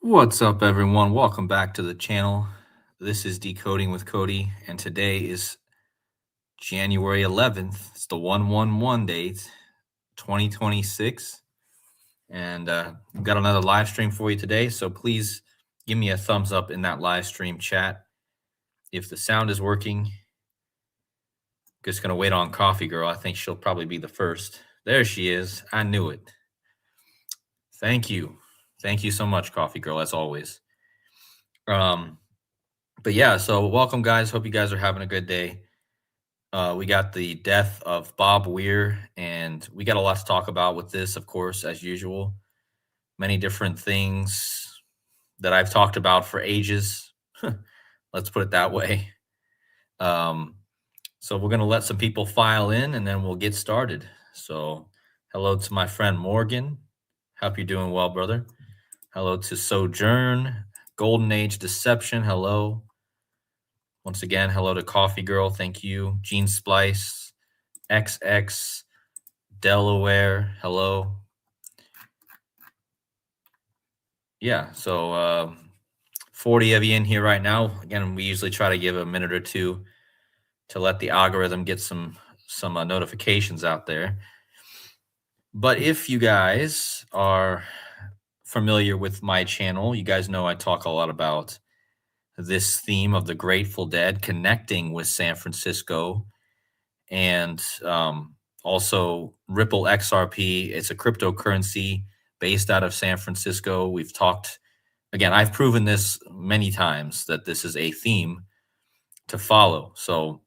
What's up, everyone? Welcome back to the channel. This is Decoding with Cody, and today is January 11th. It's the 111 date, 2026. And we've got another live stream for you today. So please give me a thumbs up in that live stream chat if the sound is working. Just going to wait on Coffee Girl. I think she'll probably be the first. There she is. I knew it. Thank you. Thank you so much, Coffee Girl, as always. But yeah, so welcome, guys. Hope you guys are having a good day. We got the death of Bob Weir, and we got a lot to talk about with this, of course, as usual. Many different things that I've talked about for ages. Let's put it that way. So we're going to let some people file in, and then we'll get started. So hello to my friend Morgan. Hope you're doing well, brother. Hello to Sojourn, Golden Age Deception. Hello. Once again, hello to Coffee Girl. Thank you. Gene Splice, XX, Delaware. Hello. Yeah, so 40 of you in here right now. Again, we usually try to give a minute or two to let the algorithm get some notifications out there. But if you guys are familiar with my channel, you guys know I talk a lot about this theme of the Grateful Dead connecting with San Francisco and also Ripple XRP. It's a cryptocurrency based out of San Francisco. We've talked, again, I've proven this many times that this is a theme to follow. So,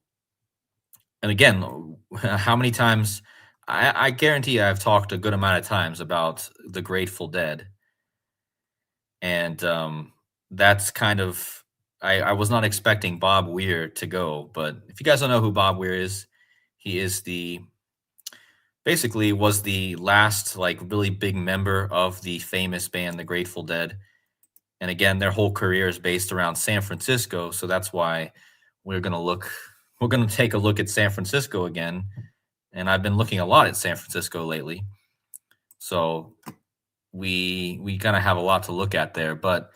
and again, how many times, I guarantee I've talked a good amount of times about the Grateful Dead. And that's kind of, I was not expecting Bob Weir to go, but if you guys don't know who Bob Weir is, he is basically was the last like really big member of the famous band, the Grateful Dead. And again, their whole career is based around San Francisco. So that's why we're going to take a look at San Francisco again. And I've been looking a lot at San Francisco lately. So we kind of have a lot to look at there, but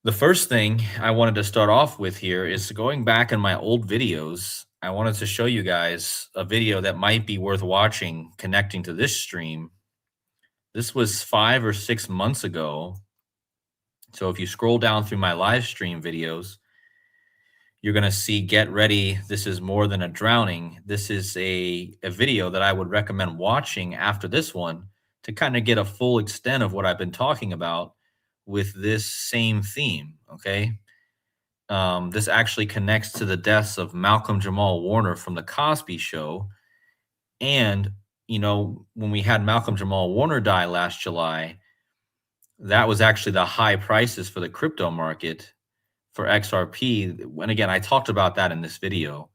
the first thing I wanted to start off with here is going back in my old videos. I wanted to show you guys a video that might be worth watching connecting to this stream. This was 5 or 6 months ago. So if you scroll down through my live stream videos, you're going to see Get Ready. This is More Than a Drowning. This is a video that I would recommend watching after this one to kind of get a full extent of what I've been talking about with this same theme, okay? This actually connects to the deaths of Malcolm Jamal Warner from The Cosby Show. And, you know, when we had Malcolm Jamal Warner die last July, that was actually the high prices for the crypto market for XRP. And again, I talked about that in this video.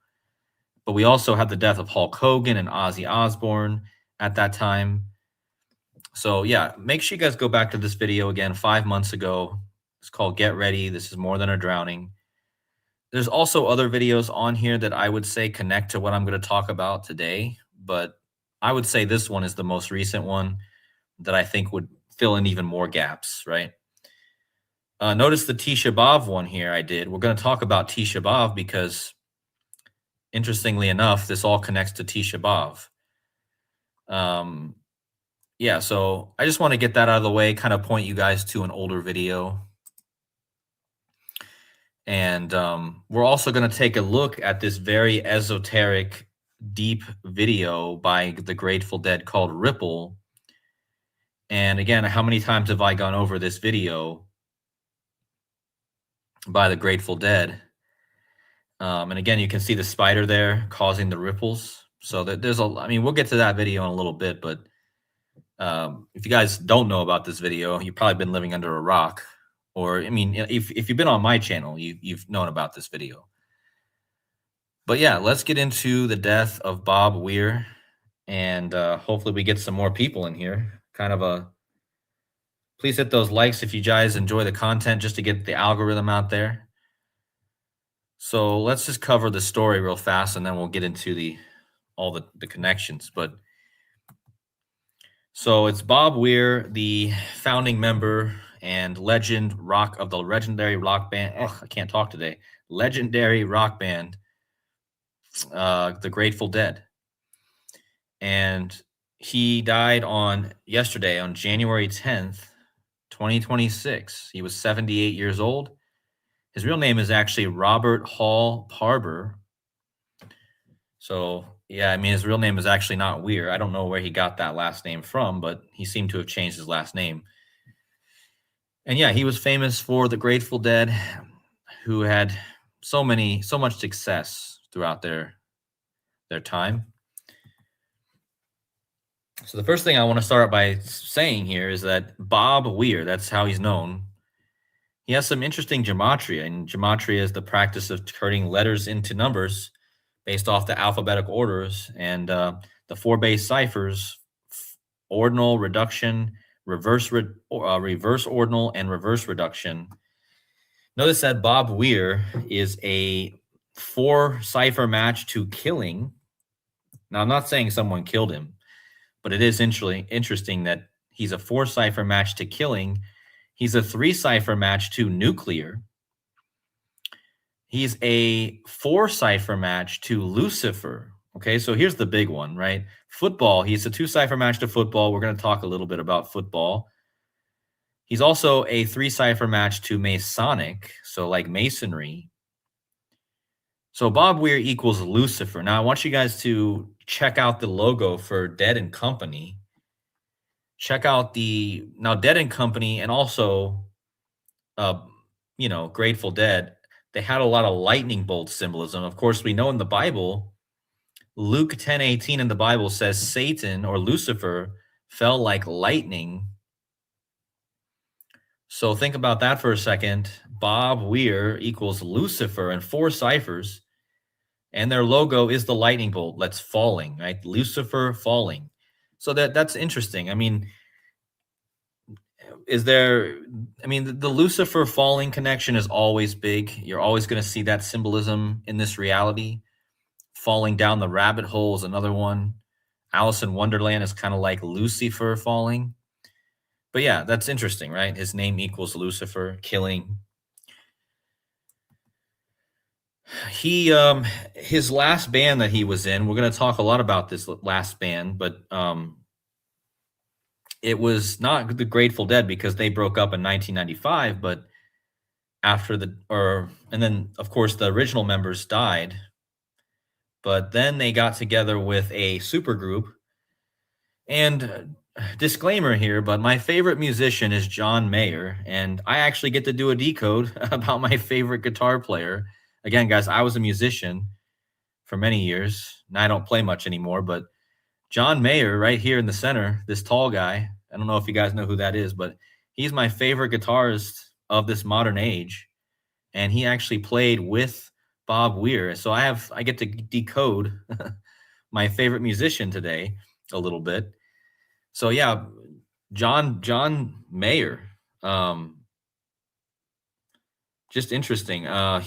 But we also had the death of Hulk Hogan and Ozzy Osbourne at that time. So yeah, make sure you guys go back to this video again 5 months ago. It's called Get Ready. This is More Than a Drowning. There's also other videos on here that I would say connect to what I'm going to talk about today, but I would say this one is the most recent one that I think would fill in even more gaps, right? Notice the Tisha B'Av one here I did. We're going to talk about Tisha B'Av because, interestingly enough, this all connects to Tisha B'Av. Yeah, so I just want to get that out of the way, kind of point you guys to an older video. And we're also going to take a look at this very esoteric, deep video by the Grateful Dead called Ripple. And again, how many times have I gone over this video by the Grateful Dead? And again, you can see the spider there causing the ripples. So that I mean, we'll get to that video in a little bit, but if you guys don't know about this video, you've probably been living under a rock. Or, I mean, if you've been on my channel, you've known about this video. But yeah, let's get into the death of Bob Weir. And hopefully we get some more people in here. Please hit those likes if you guys enjoy the content, just to get the algorithm out there. So let's just cover the story real fast, and then we'll get into all the connections. So it's Bob Weir, the founding member and legend rock of the legendary rock band. Oh, I can't talk today. Legendary rock band, the Grateful Dead. And he died on yesterday, on January 10th, 2026. He was 78 years old. His real name is actually Robert Hall Parber. So, yeah, I mean, his real name is actually not Weir. I don't know where he got that last name from, but he seemed to have changed his last name. And yeah, he was famous for the Grateful Dead, who had so much success throughout their time. So the first thing I want to start by saying here is that Bob Weir, that's how he's known, he has some interesting gematria, and gematria is the practice of turning letters into numbers based off the alphabetical orders, and the four base ciphers: ordinal, reduction, reverse ordinal, and reverse reduction. Notice that Bob Weir is a 4 cipher match to killing. Now, I'm not saying someone killed him, but it is interesting that he's a 4 cipher match to killing. He's a 3 cipher match to nuclear. He's a 4 cipher match to Lucifer. Okay, so here's the big one, right? Football, he's a 2 cipher match to football. We're going to talk a little bit about football. He's also a 3 cipher match to Masonic, so like masonry. So Bob Weir equals Lucifer. Now I want you guys to check out the logo for Dead and Company. Check out Dead and Company, and also, Grateful Dead. They had a lot of lightning bolt symbolism. Of course, we know in the Bible, Luke 10:18 in the Bible says Satan, or Lucifer, fell like lightning. So think about that for a second. Bob Weir equals Lucifer in 4 ciphers, and their logo is the lightning bolt that's falling, right? Lucifer falling. So that's interesting. I mean, the Lucifer falling connection is always big. You're always going to see that symbolism in this reality. Falling down the rabbit hole is another one. Alice in Wonderland is kind of like Lucifer falling. But yeah, that's interesting, right? His name equals Lucifer, killing. His last band that he was in, we're going to talk a lot about this last band, but it was not the Grateful Dead, because they broke up in 1995, but and then of course the original members died, but then they got together with a supergroup. And disclaimer here, but my favorite musician is John Mayer, and I actually get to do a decode about my favorite guitar player. Again, guys, I was a musician for many years, and I don't play much anymore, but John Mayer, right here in the center, this tall guy, I don't know if you guys know who that is, but he's my favorite guitarist of this modern age, and he actually played with Bob Weir. So I get to decode my favorite musician today a little bit. So yeah, John Mayer, just interesting. We're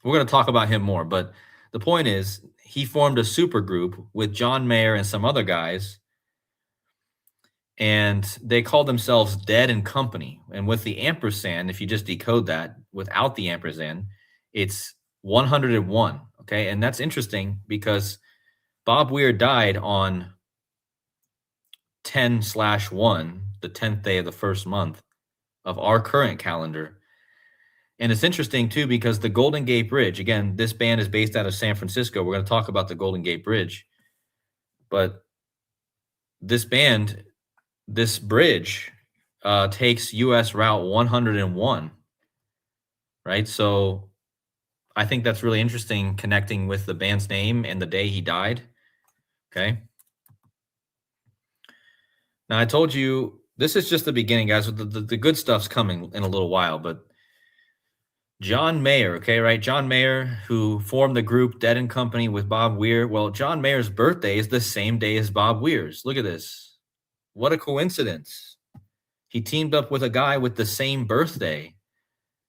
going to talk about him more, but the point is, he formed a super group with John Mayer and some other guys, and they called themselves Dead and Company. And with the ampersand, if you just decode that without the ampersand, it's 101. Okay, and that's interesting because Bob Weir died on 10/1, the 10th day of the first month of our current calendar. And it's interesting too, because the Golden Gate Bridge, again, this band is based out of San Francisco. We're going to talk about the Golden Gate Bridge, but this bridge takes US Route 101, right? So I think that's really interesting, connecting with the band's name and the day he died. Okay. Now, I told you this is just the beginning, guys. The good stuff's coming in a little while, but John Mayer, okay, right? John Mayer, who formed the group Dead and Company with Bob Weir. Well, John Mayer's birthday is the same day as Bob Weir's. Look at this. What a coincidence. He teamed up with a guy with the same birthday,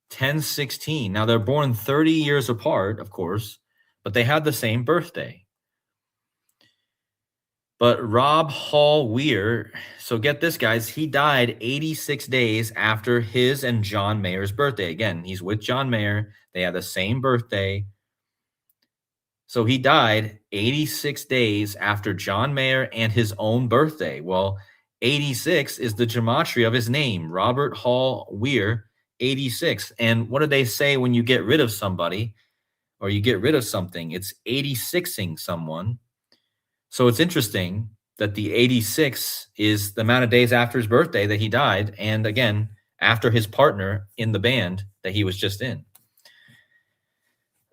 10/16. Now, they're born 30 years apart, of course, but they had the same birthday. But Rob Hall Weir, so get this, guys, he died 86 days after his and John Mayer's birthday. Again, he's with John Mayer. They have the same birthday. So he died 86 days after John Mayer and his own birthday. Well, 86 is the gematria of his name, Robert Hall Weir, 86. And what do they say when you get rid of somebody or you get rid of something? It's 86ing someone. So it's interesting that the 86 is the amount of days after his birthday that he died. And again, after his partner in the band that he was just in.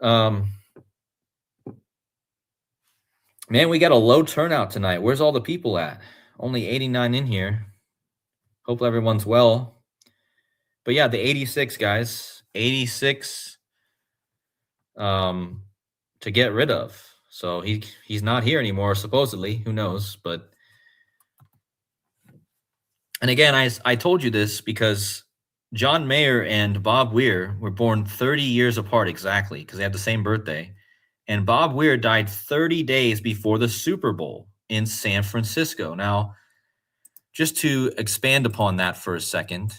Man, we got a low turnout tonight. Where's all the people at? Only 89 in here. Hope everyone's well. But yeah, the 86, guys. 86 to get rid of. So he's not here anymore, supposedly. Who knows? But and again, I told you this because John Mayer and Bob Weir were born 30 years apart exactly because they have the same birthday. And Bob Weir died 30 days before the Super Bowl in San Francisco. Now, just to expand upon that for a second,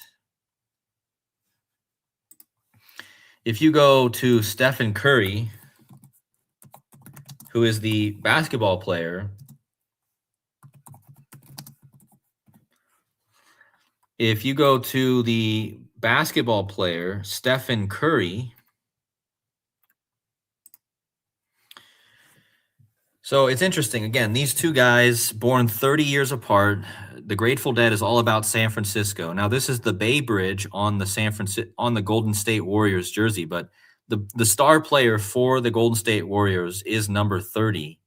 if you go to Stephen Curry, who is the basketball player, if you go to the basketball player, Stephen Curry, so it's interesting. Again, these two guys born 30 years apart. The Grateful Dead is all about San Francisco. Now, this is the Bay Bridge on the Golden State Warriors jersey, but the star player for the Golden State Warriors is number 30.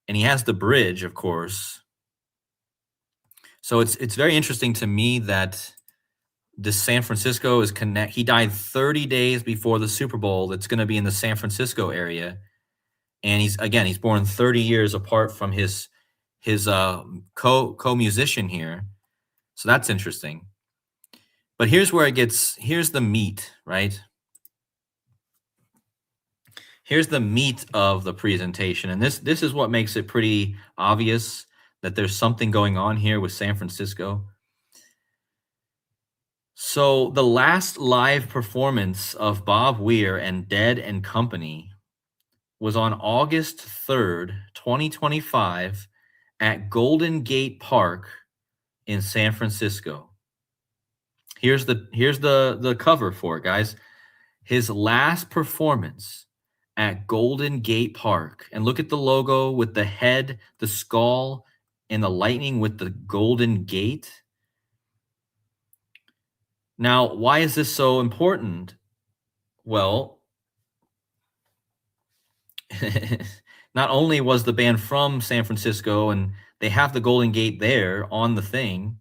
And he has the bridge, of course. So it's very interesting to me that this San Francisco is he died 30 days before the Super Bowl that's going to be in the San Francisco area. And he's born 30 years apart from his co-musician here. So that's interesting. But here's the meat, right? Here's the meat of the presentation. And this is what makes it pretty obvious that there's something going on here with San Francisco. So the last live performance of Bob Weir and Dead and Company was on August 3rd, 2025 at Golden Gate Park in San Francisco. Here's the cover for it, guys. His last performance at Golden Gate Park. And look at the logo with the head, the skull, and the lightning with the Golden Gate. Now, why is this so important? Well, not only was the band from San Francisco and they have the Golden Gate there on the thing,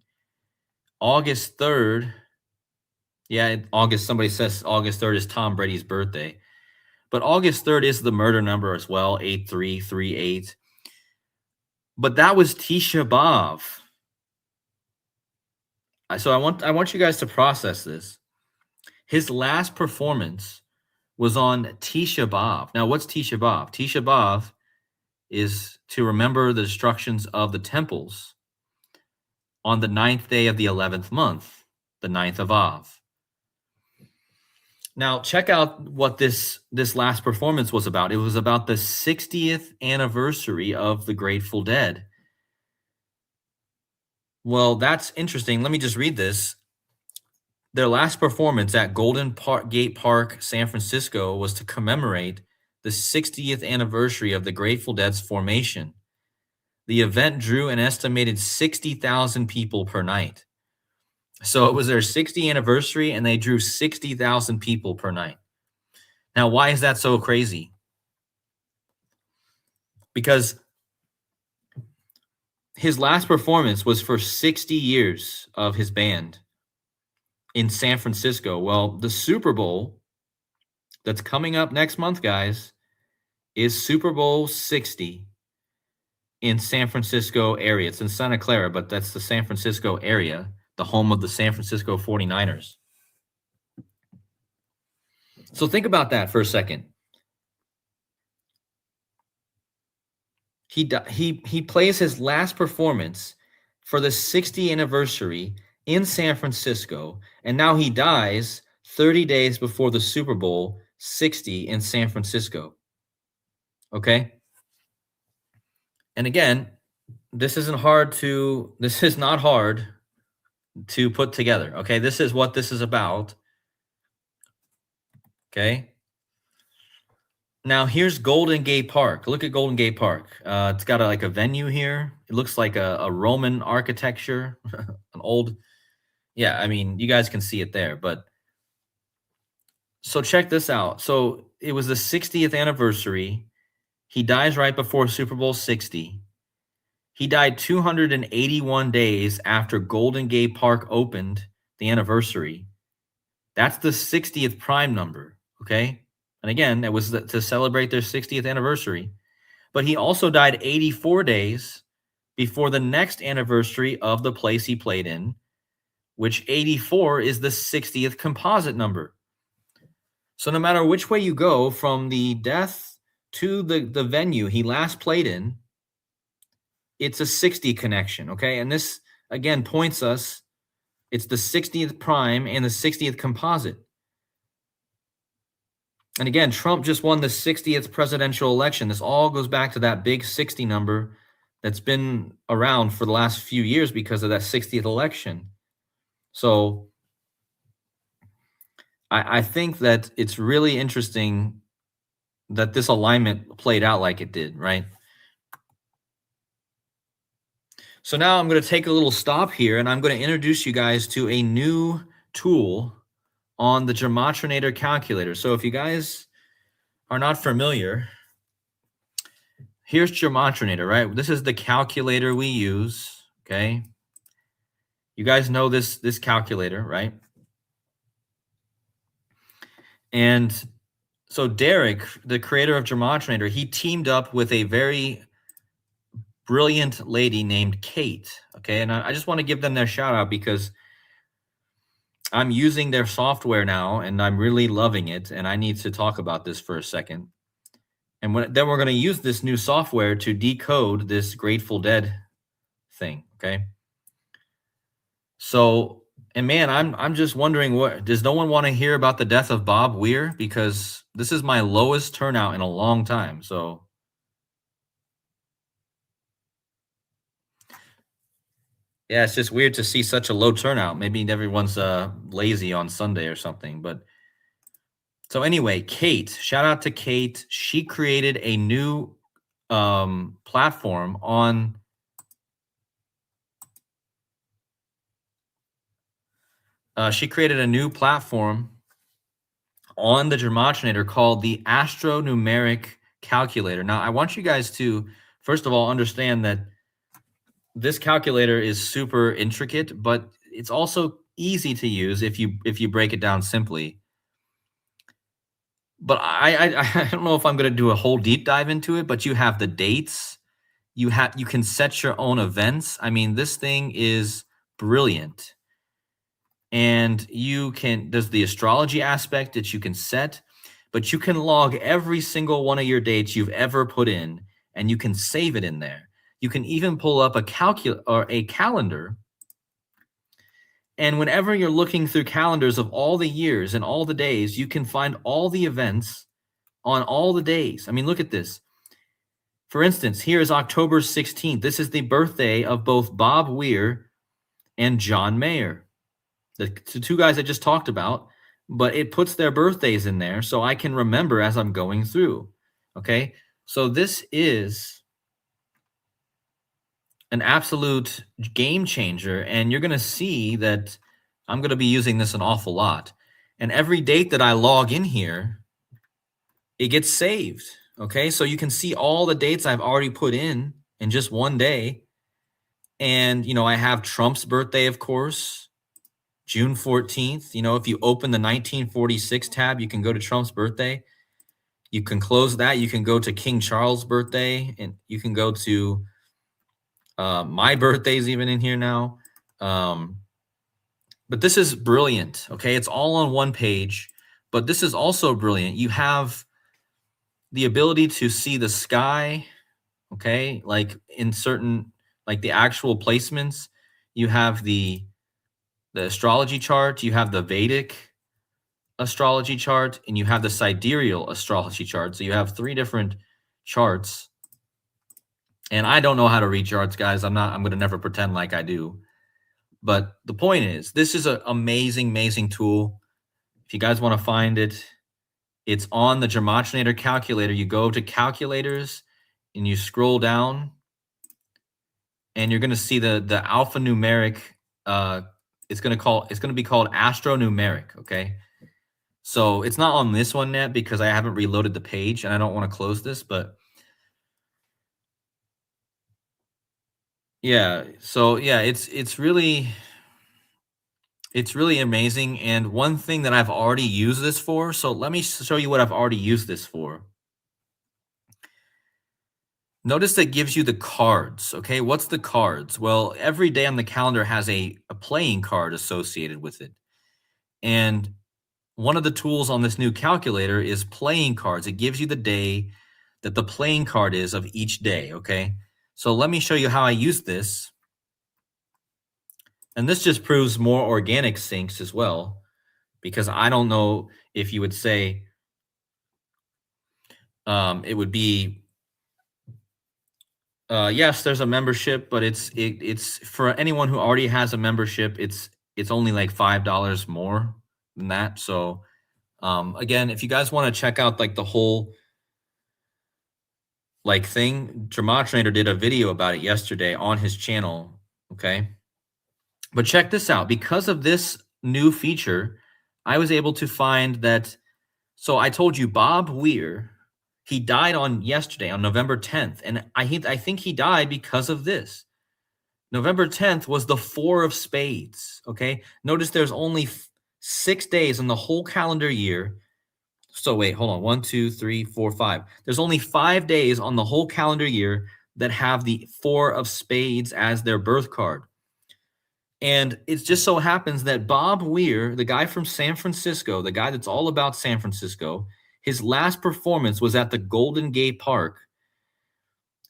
August 3rd, somebody says August 3rd is Tom Brady's birthday. But August 3rd is the murder number as well, 8338. But that was Tisha B'Av. So I want you guys to process this. His last performance was on Tisha B'Av. Now, what's Tisha B'Av? Tisha B'Av is to remember the destructions of the temples on the 9th day of the 11th month, the 9th of Av. Now, check out what this last performance was about. It was about the 60th anniversary of the Grateful Dead. Well, that's interesting. Let me just read this. Their last performance at Golden Gate Park, San Francisco, was to commemorate the 60th anniversary of the Grateful Dead's formation. The event drew an estimated 60,000 people per night. So it was their 60th anniversary, and they drew 60,000 people per night. Now, why is that so crazy? Because his last performance was for 60 years of his band in San Francisco. Well, the Super Bowl that's coming up next month, guys, is Super Bowl 60 in San Francisco area. It's in Santa Clara, but that's the San Francisco area, the home of the San Francisco 49ers. So think about that for a second. He plays his last performance for the 60th anniversary in San Francisco, and now he dies 30 days before the Super Bowl 60 in San Francisco. Okay? And again, this is not hard to put together. Okay? This is what this is about. Okay? Now here's Golden Gate Park. Look at Golden Gate Park. It's got like a venue here. It looks like a Roman architecture, an old. Yeah, I mean, you guys can see it there. But so check this out. So it was the 60th anniversary. He dies right before Super Bowl 60. He died 281 days after Golden Gate Park opened, the anniversary. That's the 60th prime number. Okay. And again, it was to celebrate their 60th anniversary. But he also died 84 days before the next anniversary of the place he played in, which 84 is the 60th composite number. So no matter which way you go, from the death to the venue he last played in, it's a 60 connection, okay? And this, again, points us, it's the 60th prime and the 60th composite. And again, Trump just won the 60th presidential election. This all goes back to that big 60 number that's been around for the last few years because of that 60th election. So I think that it's really interesting that this alignment played out like it did, right? So now I'm going to take a little stop here, and I'm going to introduce you guys to a new tool on the Gematrinator calculator. So if you guys are not familiar, here's Gematrinator, right? This is the calculator we use, okay? You guys know this calculator, right? And so Derek, the creator of Gematrinator, he teamed up with a very brilliant lady named Kate, okay? And I just want to give them their shout out because I'm using their software now and I'm really loving it, and I need to talk about this for a second. And then we're going to use this new software to decode this Grateful Dead thing, okay? So, and man, I'm just wondering, what does no one want to hear about the death of Bob Weir? Because this is my lowest turnout in a long time. So yeah, it's just weird to see such a low turnout. Maybe everyone's lazy on Sunday or something. But so anyway, Kate, shout out to Kate. She created a new platform on the Gematrinator called the Astronumeric Calculator. Now, I want you guys to, first of all, understand that this calculator is super intricate, but it's also easy to use if you break it down simply. But I don't know if I'm going to do a whole deep dive into it, but you have the dates. You can set your own events. I mean, this thing is brilliant. And there's the astrology aspect that you can set, but you can log every single one of your dates you've ever put in, and you can save it in there. You can even pull up a calendar, and whenever you're looking through calendars of all the years and all the days, you can find all the events on all the days. I mean, look at this. For instance, here is October 16th. This is the birthday of both Bob Weir and John Mayer, the two guys I just talked about, but it puts their birthdays in there so I can remember as I'm going through. Okay, so this is an absolute game changer, and you're going to see that I'm going to be using this an awful lot. And every date that I log in here, it gets saved. Okay, so you can see all the dates I've already put in just one day. And, I have Trump's birthday, of course, June 14th. If you open the 1946 tab, you can go to Trump's birthday. You can close that. You can go to King Charles' birthday, and you can go to my birthday's even in here now. But this is brilliant. Okay, it's all on one page, but this is also brilliant. You have the ability to see the sky. Okay, like in certain, like the actual placements, you have the astrology chart, you have the Vedic astrology chart, and you have the sidereal astrology chart. So you have three different charts. And I don't know how to read charts, guys. I'm going to never pretend like I do. But the point is, this is an amazing, amazing tool. If you guys want to find it, it's on the Gematria calculator. You go to calculators and you scroll down, and you're going to see the alphanumeric. It's going to be called astronumeric. Okay, so it's not on this one yet because I haven't reloaded the page and I don't want to close this. But yeah, so yeah, it's really amazing. And one thing that I've already used this for. So let me show you what I've already used this for. Notice that gives you the cards. Okay, what's the cards? Well, every day on the calendar has a playing card associated with it. And one of the tools on this new calculator is playing cards. It gives you the day that the playing card is of each day. Okay, so let me show you how I use this. And this just proves more organic syncs as well, because I don't know if you would say it would be yes, there's a membership, but it's for anyone who already has a membership. It's only like $5 more than that. So again, if you guys want to check out like the whole like thing, Gematria did a video about it yesterday on his channel. Okay, but check this out. Because of this new feature, I was able to find that. So I told you Bob Weir, he died on yesterday on November 10th, and I think he died because of this. November 10th was the Four of Spades. Okay, notice there's only 6 days in the whole calendar year. So wait, hold on. 1, 2, 3, 4, 5. There's only 5 days on the whole calendar year that have the Four of Spades as their birth card. And it just so happens that Bob Weir, the guy from San Francisco, the guy that's all about San Francisco, his last performance was at the Golden Gate Park.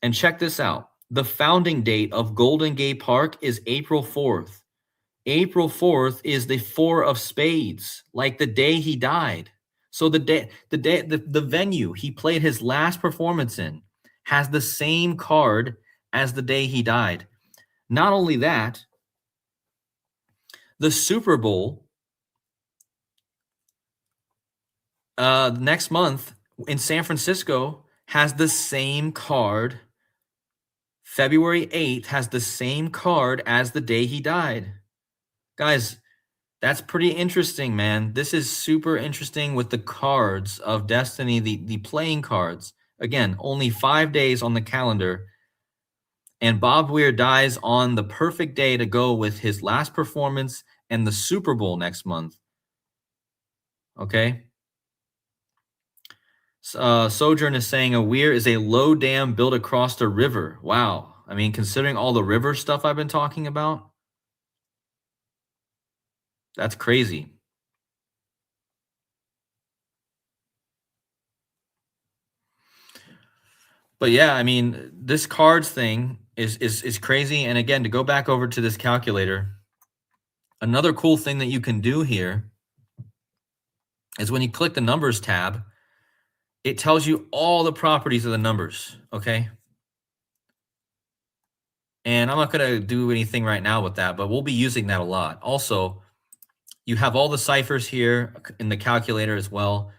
And check this out. The founding date of Golden Gate Park is April 4th. April 4th is the Four of Spades, like the day he died. So the venue he played his last performance in has the same card as the day he died. Not only that, the Super Bowl next month in San Francisco has the same card. February 8th has the same card as the day he died. Guys, that's pretty interesting, man. This is super interesting with the cards of Destiny, the playing cards. Again, only 5 days on the calendar. And Bob Weir dies on the perfect day to go with his last performance and the Super Bowl next month. Okay? Sojourn is saying a weir is a low dam built across the river. Wow. I mean, considering all the river stuff I've been talking about, that's crazy. But yeah, I mean, this cards thing is crazy. And again, to go back over to this calculator, another cool thing that you can do here is when you click the numbers tab, it tells you all the properties of the numbers. Okay. And I'm not going to do anything right now with that, but we'll be using that a lot. Also, you have all the ciphers here in the calculator as well.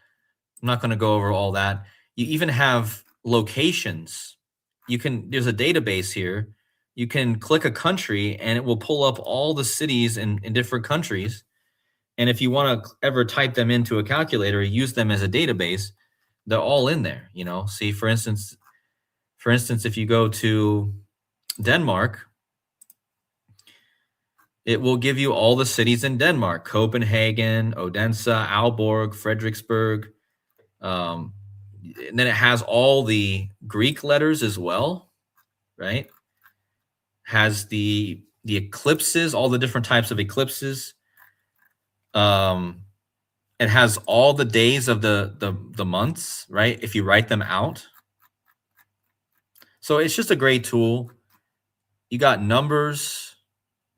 I'm not going to go over all that. You even have locations. There's a database here. You can click a country and it will pull up all the cities in different countries. And if you want to ever type them into a calculator, use them as a database, they're all in there. See, for instance, if you go to Denmark, it will give you all the cities in Denmark: Copenhagen, Odense, Aalborg, Frederiksberg. And then it has all the Greek letters as well, right? Has the eclipses, all the different types of eclipses. It has all the days of the months, right? If you write them out. So it's just a great tool. You got numbers.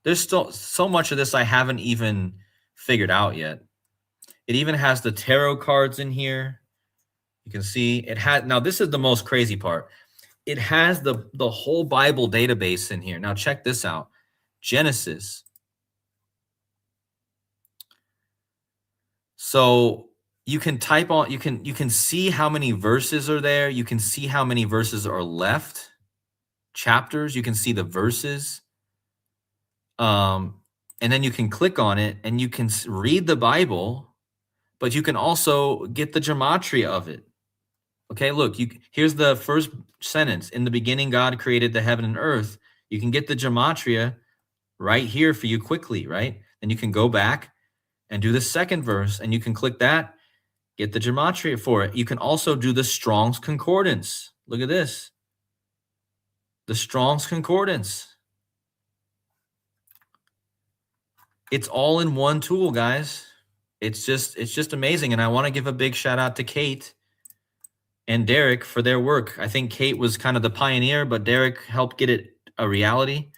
There's still so much of this I haven't even figured out yet. It even has the tarot cards in here. You can see it had, now this is the most crazy part. It has the whole Bible database in here. Now check this out. Genesis. So you can type on, you can see how many verses are there. You can see how many verses are left. Chapters, you can see the verses. And then you can click on it and you can read the Bible, but you can also get the gematria of it. Okay, look, here's the first sentence. In the beginning, God created the heaven and earth. You can get the gematria right here for you quickly, right? And you can go back and do the second verse, and you can click that, get the gematria for it. You can also do the Strong's Concordance. Look at this. The Strong's Concordance. It's all in one tool, guys. It's just amazing. And I want to give a big shout out to Kate and Derek for their work. I think Kate was kind of the pioneer, but Derek helped get it a reality.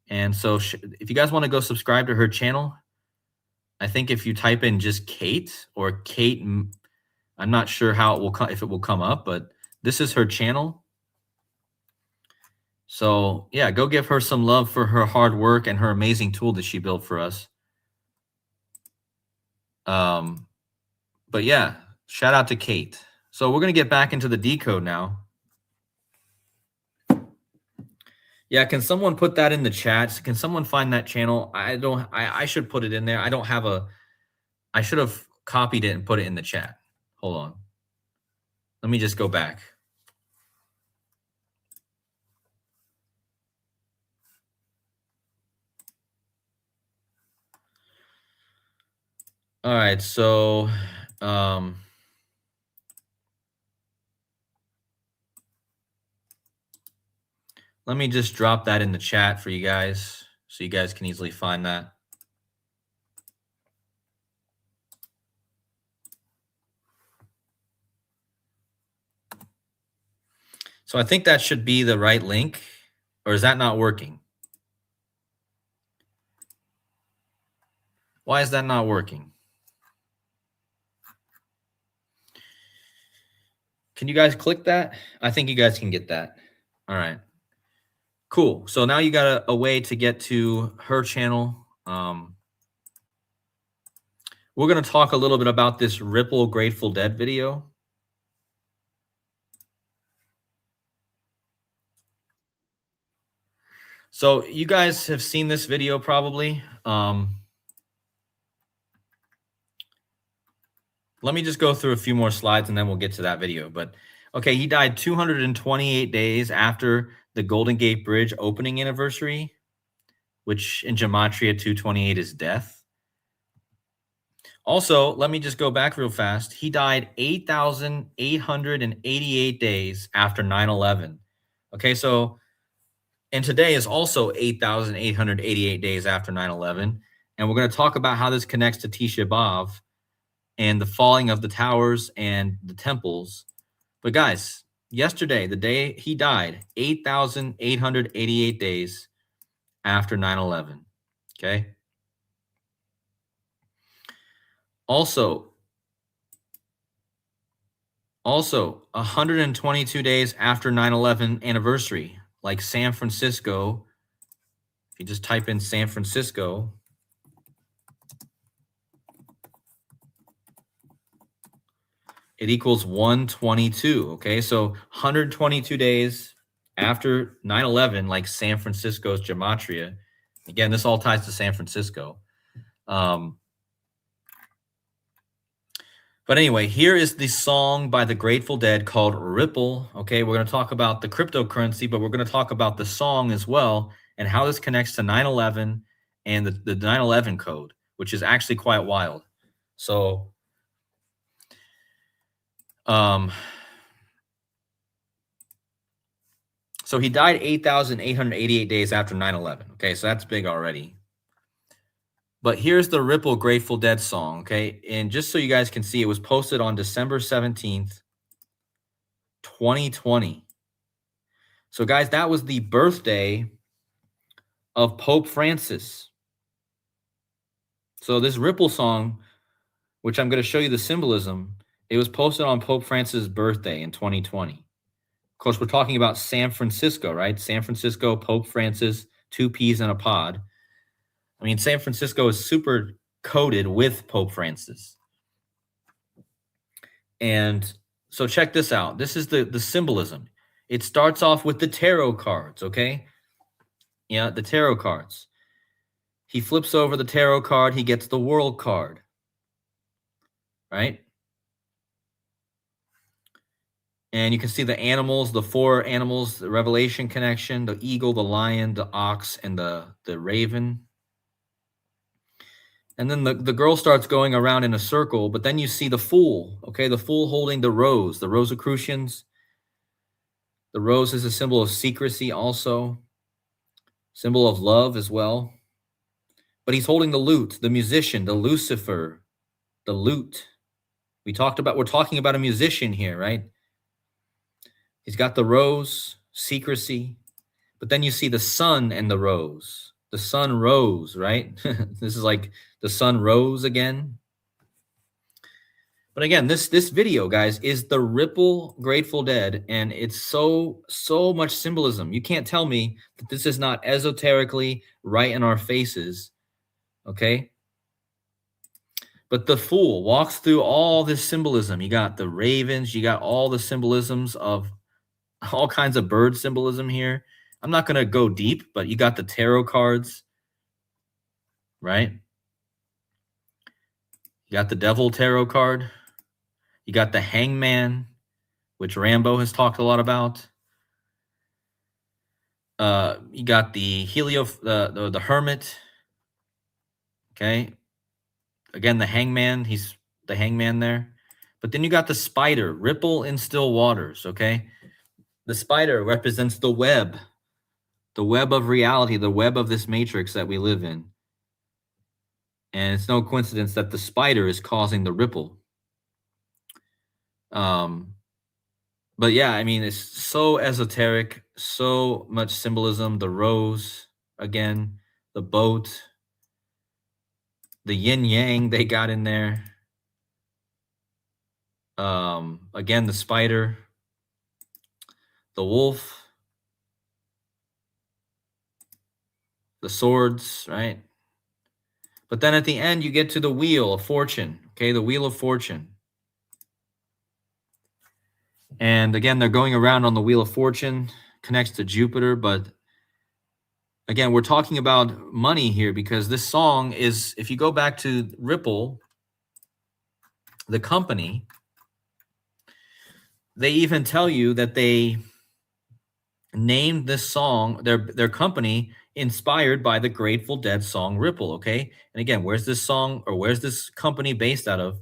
And so if you guys want to go subscribe to her channel, I think if you type in just Kate or Kate, I'm not sure how it will come, if it will come up, but this is her channel. So yeah, go give her some love for her hard work and her amazing tool that she built for us. But yeah, shout out to Kate. So we're going to get back into the decode now. Yeah, can someone put that in the chat? Can someone find that channel? I should put it in there. I should have copied it and put it in the chat. Hold on. Let me just go back. All right, so let me just drop that in the chat for you guys so you guys can easily find that. So I think that should be the right link, or is that not working? Why is that not working? Can you guys click that? I think you guys can get that. All right. Cool. So now you got a way to get to her channel. We're going to talk a little bit about this Ripple Grateful Dead video. So you guys have seen this video probably. Let me just go through a few more slides and then we'll get to that video. But okay, he died 228 days after the Golden Gate Bridge opening anniversary, which in Gematria 228 is death. Also, let me just go back real fast. He died 8,888 days after 9/11. Okay, so, and today is also 8,888 days after 9/11. And we're going to talk about how this connects to Tisha B'Av and the falling of the towers and the temples. But guys, yesterday, the day he died, 8,888 days after 9/11. Okay. Also 122 days after 9/11 anniversary, like San Francisco. If you just type in San Francisco, it equals 122. Okay, so 122 days after 9/11, like San Francisco's gematria. Again, this all ties to San Francisco. But anyway, here is the song by the Grateful Dead called Ripple. Okay, we're going to talk about the cryptocurrency, but we're going to talk about the song as well and how this connects to 9/11 and the 9/11 code, which is actually quite wild. So, so he died 8,888 days after 9/11. Okay, so that's big already. But here's the Ripple Grateful Dead song, okay? And just so you guys can see, it was posted on December 17th, 2020. So, guys, that was the birthday of Pope Francis. So this Ripple song, which I'm going to show you the symbolism, it was posted on Pope Francis' birthday in 2020. Of course, we're talking about San Francisco, right? San Francisco, Pope Francis, 2 peas in a pod. I mean, San Francisco is super coated with Pope Francis. And so check this out. This is the symbolism. It starts off with the tarot cards, okay? Yeah, the tarot cards. He flips over the tarot card, he gets the world card, right? And you can see the animals, the 4 animals, the Revelation connection, the eagle, the lion, the ox, and the raven. And then the girl starts going around in a circle, but then you see the fool, okay? The fool holding the Rosicrucians. The rose is a symbol of secrecy also, symbol of love as well. But he's holding the lute, the musician, the Lucifer, the lute. We're talking about a musician here, right? He's got the rose, secrecy, but then you see the sun and the rose. The sun rose, right? This is like the sun rose again. But again, this video, guys, is the Ripple Grateful Dead, and it's so much symbolism. You can't tell me that this is not esoterically right in our faces, okay? But the fool walks through all this symbolism. You got the ravens, you got all the symbolisms of all kinds of bird symbolism here. I'm not going to go deep, but you got the tarot cards, right? You got the devil tarot card. You got the hangman, which Rambo has talked a lot about. You got the the hermit. Okay. Again, the hangman, he's the hangman there. But then you got the spider, ripple in still waters, okay? The spider represents the web of reality, the web of this matrix that we live in. And it's no coincidence that the spider is causing the ripple. But yeah, I mean, it's so esoteric, so much symbolism. The rose, again, the boat, the yin yang they got in there. Again, the spider, the wolf, the swords, right? But then at the end, you get to the wheel of fortune, okay? The wheel of fortune. And again, they're going around on the wheel of fortune, connects to Jupiter. But again, we're talking about money here because this song is, if you go back to Ripple, the company, they even tell you that they named this song, their company, inspired by the Grateful Dead song Ripple, okay? And again, where's this song or where's this company based out of?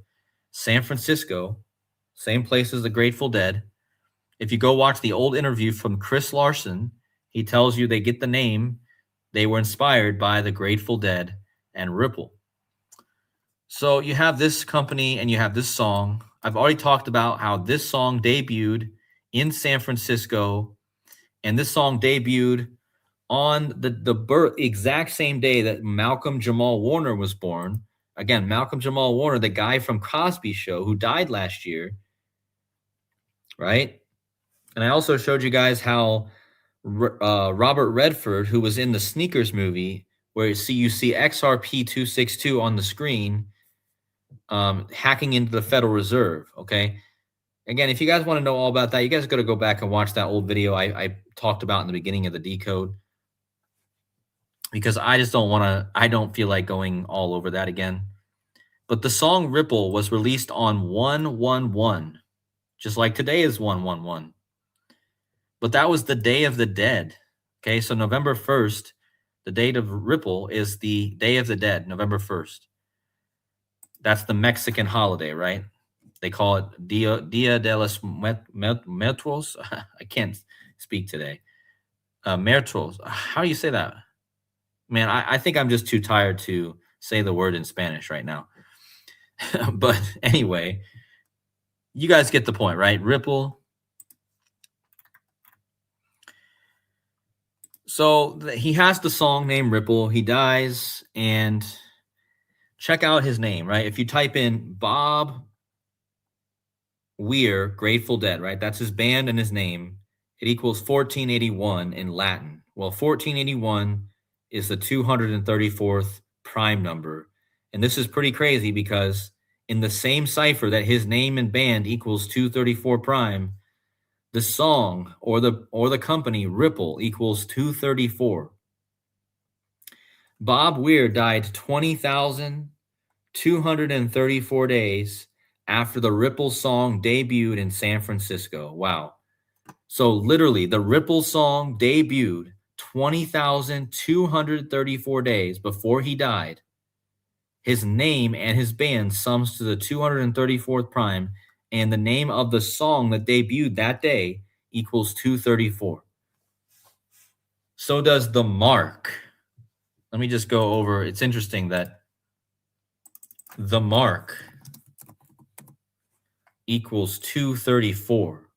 San Francisco, same place as the Grateful Dead. If you go watch the old interview from Chris Larson, he tells you they get the name, they were inspired by the Grateful Dead and Ripple. So you have this company and you have this song. I've already talked about how this song debuted in San Francisco, and this song debuted on the exact same day that Malcolm Jamal Warner was born. Again, Malcolm Jamal Warner, the guy from Cosby Show who died last year, right? And I also showed you guys how Robert Redford, who was in the Sneakers movie, where you see XRP 262 on the screen, hacking into the Federal Reserve, okay? Again, if you guys want to know all about that, you guys got to go back and watch that old video I talked about in the beginning of the decode, because I just I don't feel like going all over that again. But the song Ripple was released on 1/11, just like today is 1/11. But that was the Day of the Dead. Okay, so November 1st, the date of Ripple is the Day of the Dead, November 1st. That's the Mexican holiday, right? They call it Dia de los Muertos. I can't speak today. Muertos. How do you say that? Man, I think I'm just too tired to say the word in Spanish right now. But anyway, you guys get the point, right? Ripple. So he has the song named Ripple. He dies, and check out his name, right? If you type in Bob Weir, Grateful Dead, right? That's his band and his name. It equals 1481 in Latin. Well, 1481 is the 234th prime number. And this is pretty crazy because in the same cipher that his name and band equals 234 prime, the song or the company Ripple equals 234. Bob Weir died 20,234 days after the Ripple song debuted in San Francisco. Wow. So literally the Ripple song debuted 20,234 days before he died. His name and his band sums to the 234th prime, and the name of the song that debuted that day equals 234. So does the mark. Let me just go over. It's interesting that the mark equals 234.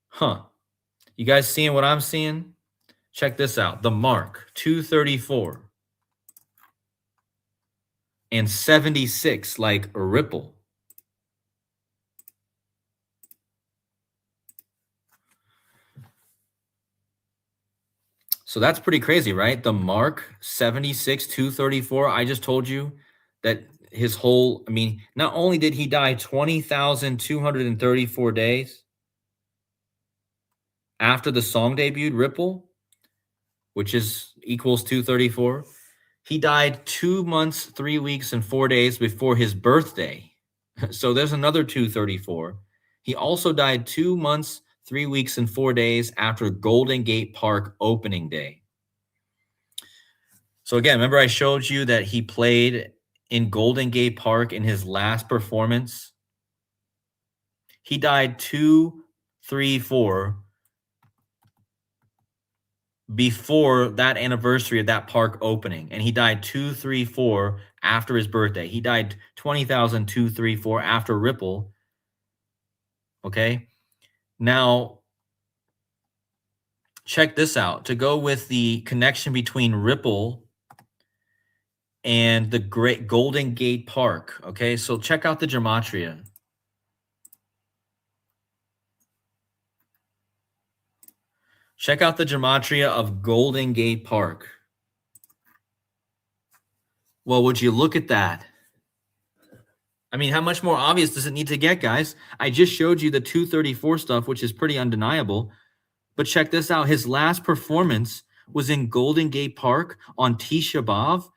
Huh. You guys seeing what I'm seeing? Check this out. The mark, 234. And 76, like a Ripple. So that's pretty crazy, right? The mark, 76, 234. I just told you that his whole, I mean, not only did he die 20,234 days after the song debuted, Ripple, which is equals 234, he died 2 months, 3 weeks, and 4 days before his birthday. So there's another 234. He also died 2 months, 3 weeks, and 4 days after Golden Gate Park opening day. So again, remember I showed you that he played in Golden Gate Park in his last performance? He died 2, 3, 4 before that anniversary of that park opening, and he died 2, 3, 4 after his birthday. He died 20,234 after Ripple. Okay, now check this out. To go with the connection between Ripple and the Great Golden Gate Park. Okay, so check out the gematria. Check out the gematria of Golden Gate Park. Well, would you look at that? I mean, how much more obvious does it need to get, guys? I just showed you the 234 stuff, which is pretty undeniable. But check this out. His last performance was in Golden Gate Park on Tisha B'Av,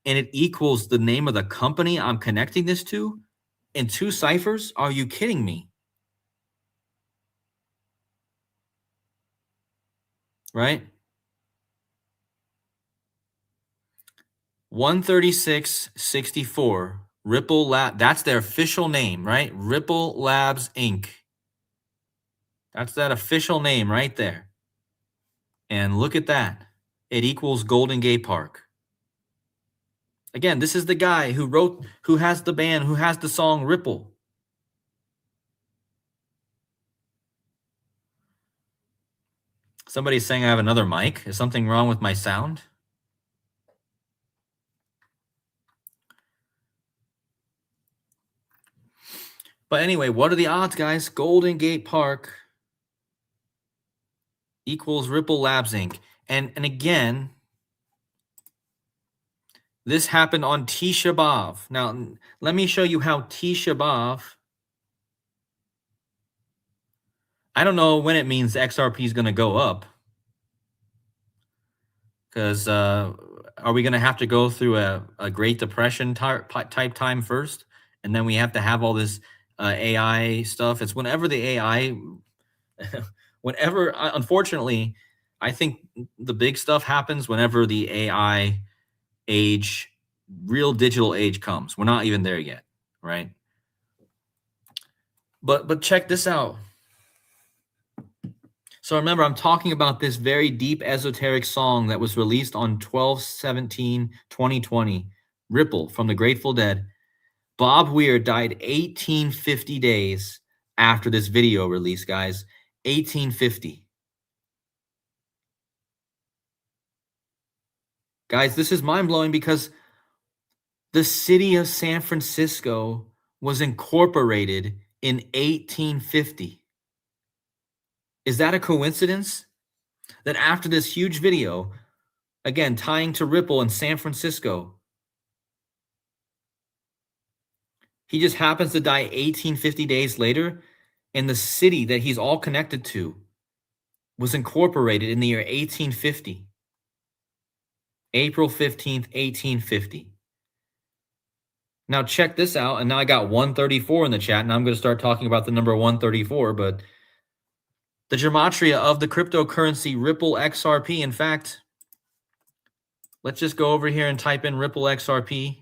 and it equals the name of the company I'm connecting this to in 2 ciphers? Are you kidding me? Right? 136.64 Ripple Lab. That's their official name, right? Ripple Labs Inc. That's that official name right there. And look at that. It equals Golden Gate Park. Again, this is the guy who has the band, who has the song Ripple. Somebody's saying I have another mic. Is something wrong with my sound? But anyway, what are the odds, guys? Golden Gate Park equals Ripple Labs Inc. And again, this happened on Tisha B'Av. Now, let me show you how Tisha B'Av. I don't know when it means XRP is going to go up. Because are we going to have to go through a Great Depression type time first? And then we have to have all this AI stuff. It's whenever the AI, unfortunately, I think the big stuff happens whenever the AI age, real digital age comes. We're not even there yet, right? But check this out. So remember, I'm talking about this very deep esoteric song that was released on 12/17/2020, Ripple from the Grateful Dead. Bob Weir died 1850 days after this video release, guys. 1850. Guys, this is mind-blowing because the city of San Francisco was incorporated in 1850. Is that a coincidence? That after this huge video, again, tying to Ripple in San Francisco, he just happens to die 1850 days later, and the city that he's all connected to was incorporated in the year 1850. April 15th, 1850. Now check this out, and now I got 134 in the chat, and I'm going to start talking about the number 134, but the gematria of the cryptocurrency Ripple XRP, in fact, let's just go over here and type in Ripple XRP.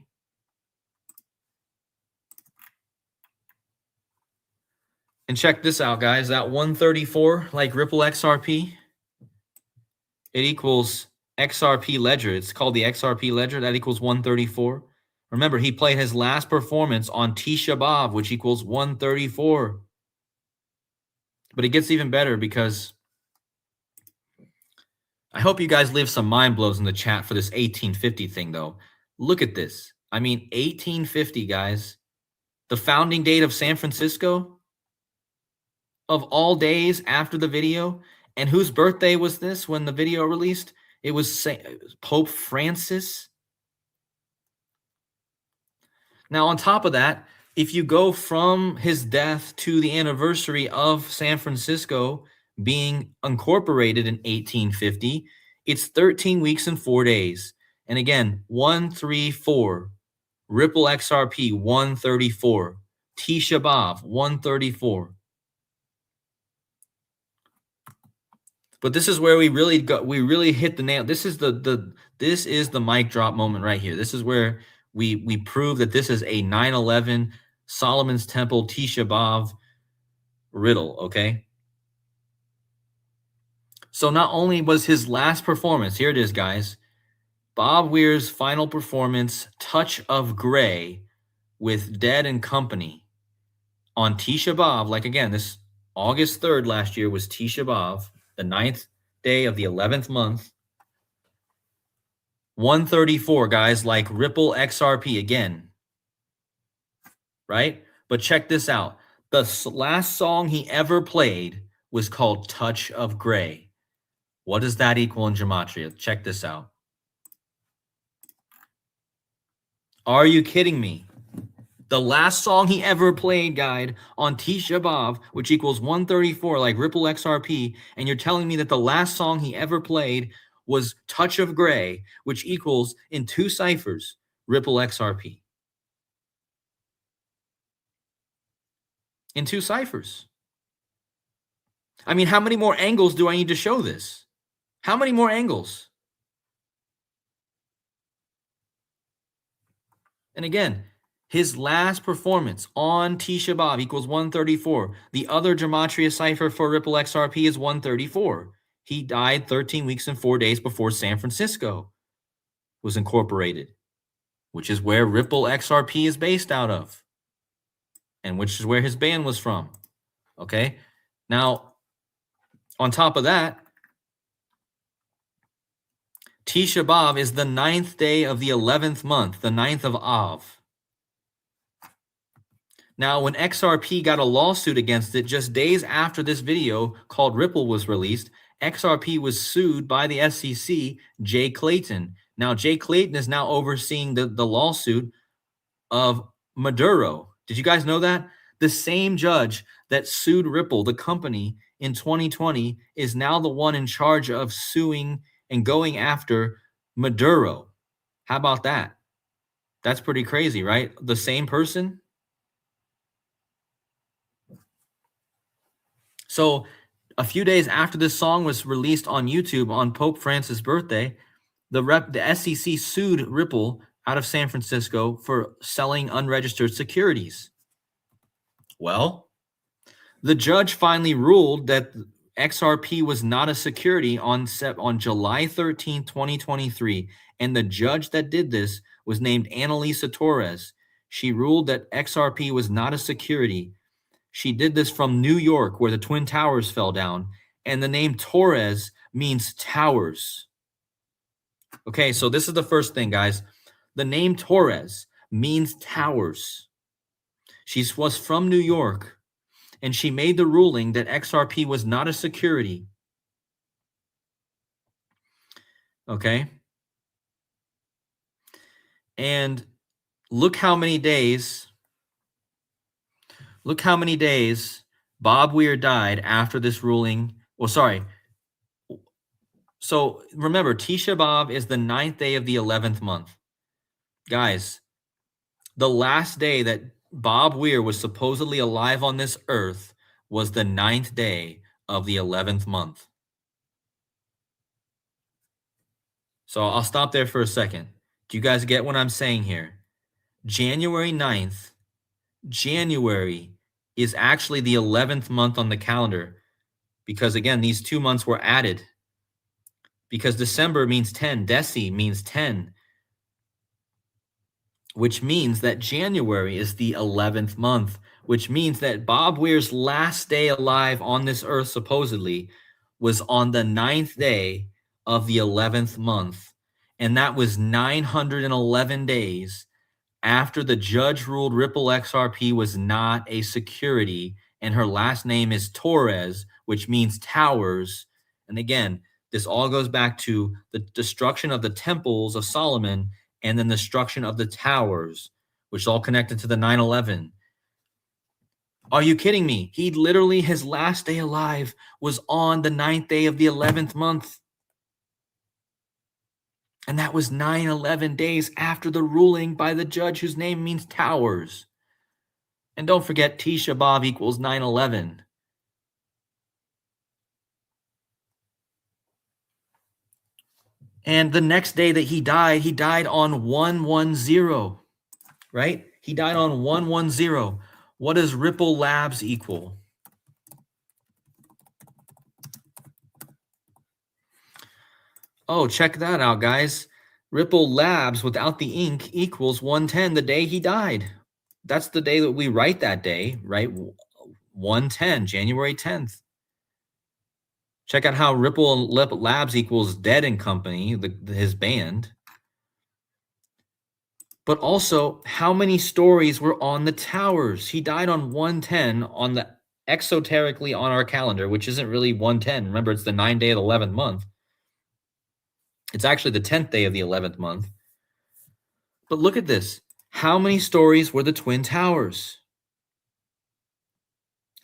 And check this out, guys. That 134, like Ripple XRP, it equals XRP ledger. It's called the XRP ledger. That equals 134. Remember, he played his last performance on Tisha B'Av, which equals 134. But it gets even better because I hope you guys leave some mind blows in the chat for this 1850 thing, though. Look at this. I mean, 1850, guys. The founding date of San Francisco, of all days after the video. And whose birthday was this when the video released? It was Pope Francis. Now, on top of that, if you go from his death to the anniversary of San Francisco being incorporated in 1850, it's 13 weeks and 4 days. And again, 134, Ripple XRP 134, Tisha B'Av 134. But this is where we really hit the nail. This is the mic drop moment right here. This is where we prove that this is a 9/11 Solomon's Temple Tisha B'Av riddle, okay? So not only was his last performance, here it is, guys, Bob Weir's final performance, Touch of Grey, with Dead and Company on Tisha B'Av, like again, this August 3rd last year was Tisha B'Av, the 9th day of the 11th month. 134, guys, like Ripple XRP again, right? But check this out. The last song he ever played was called Touch of Grey. What does that equal in gematria? Check this out. Are you kidding me? The last song he ever played, guys, on Tisha B'Av, which equals 134, like Ripple XRP, and you're telling me that the last song he ever played was Touch of Grey, which equals, in 2 ciphers, Ripple XRP. In 2 ciphers. I mean, how many more angles do I need to show this? How many more angles? And again, his last performance on Tisha B'Av equals 134. The other gematria cipher for Ripple XRP is 134. He died 13 weeks and 4 days before San Francisco was incorporated, which is where Ripple XRP is based out of, and which is where his band was from. Okay? Now, on top of that, Tisha B'Av is the 9th day of the 11th month, the 9th of Av. Now, when XRP got a lawsuit against it just days after this video called Ripple was released, XRP was sued by the SEC, Jay Clayton. Now, Jay Clayton is now overseeing the lawsuit of Maduro. Did you guys know that? The same judge that sued Ripple, the company, in 2020 is now the one in charge of suing and going after Maduro. How about that? That's pretty crazy, right? The same person? So a few days after this song was released on YouTube on Pope Francis' birthday, the SEC sued Ripple out of San Francisco for selling unregistered securities. Well, the judge finally ruled that XRP was not a security on July 13, 2023, and the judge that did this was named Annalisa Torres. She ruled that XRP was not a security. She did this from New York, where the Twin Towers fell down, and the name Torres means towers. Okay, so this is the first thing, guys. The name Torres means towers. She was from New York, and she made the ruling that XRP was not a security. Okay? And look how many days Bob Weir died after this ruling. Well, sorry. So remember, Tisha B'Av is the 9th day of the 11th month. Guys, the last day that Bob Weir was supposedly alive on this earth was the 9th day of the 11th month. So I'll stop there for a second. Do you guys get what I'm saying here? January 9th, January is actually the 11th month on the calendar because, again, these 2 months were added because December means 10, Deci means 10, which means that January is the 11th month, which means that Bob Weir's last day alive on this earth, supposedly, was on the 9th day of the 11th month. And that was 911 days after the judge ruled Ripple XRP was not a security, and her last name is Torres, which means towers. And again, this all goes back to the destruction of the temples of Solomon and then the destruction of the towers, which is all connected to the 9/11. Are you kidding me? He literally, his last day alive was on the 9th day of the 11th month. And that was 911 days after the ruling by the judge whose name means towers. And don't forget, Tisha B'Av equals 9/11. And the next day that he died on 110, right? He died on 110. What does Ripple Labs equal? Oh, check that out, guys. Ripple Labs without the ink equals 110, the day he died. That's the day that we write that day, right? 110, January 10th. Check out how Ripple Labs equals Dead and Company, his band. But also, how many stories were on the towers? He died on 110 on the exoterically on our calendar, which isn't really 110. Remember, it's the 9th day of the 11th month. It's actually the 10th day of the 11th month. But look at this. How many stories were the Twin Towers?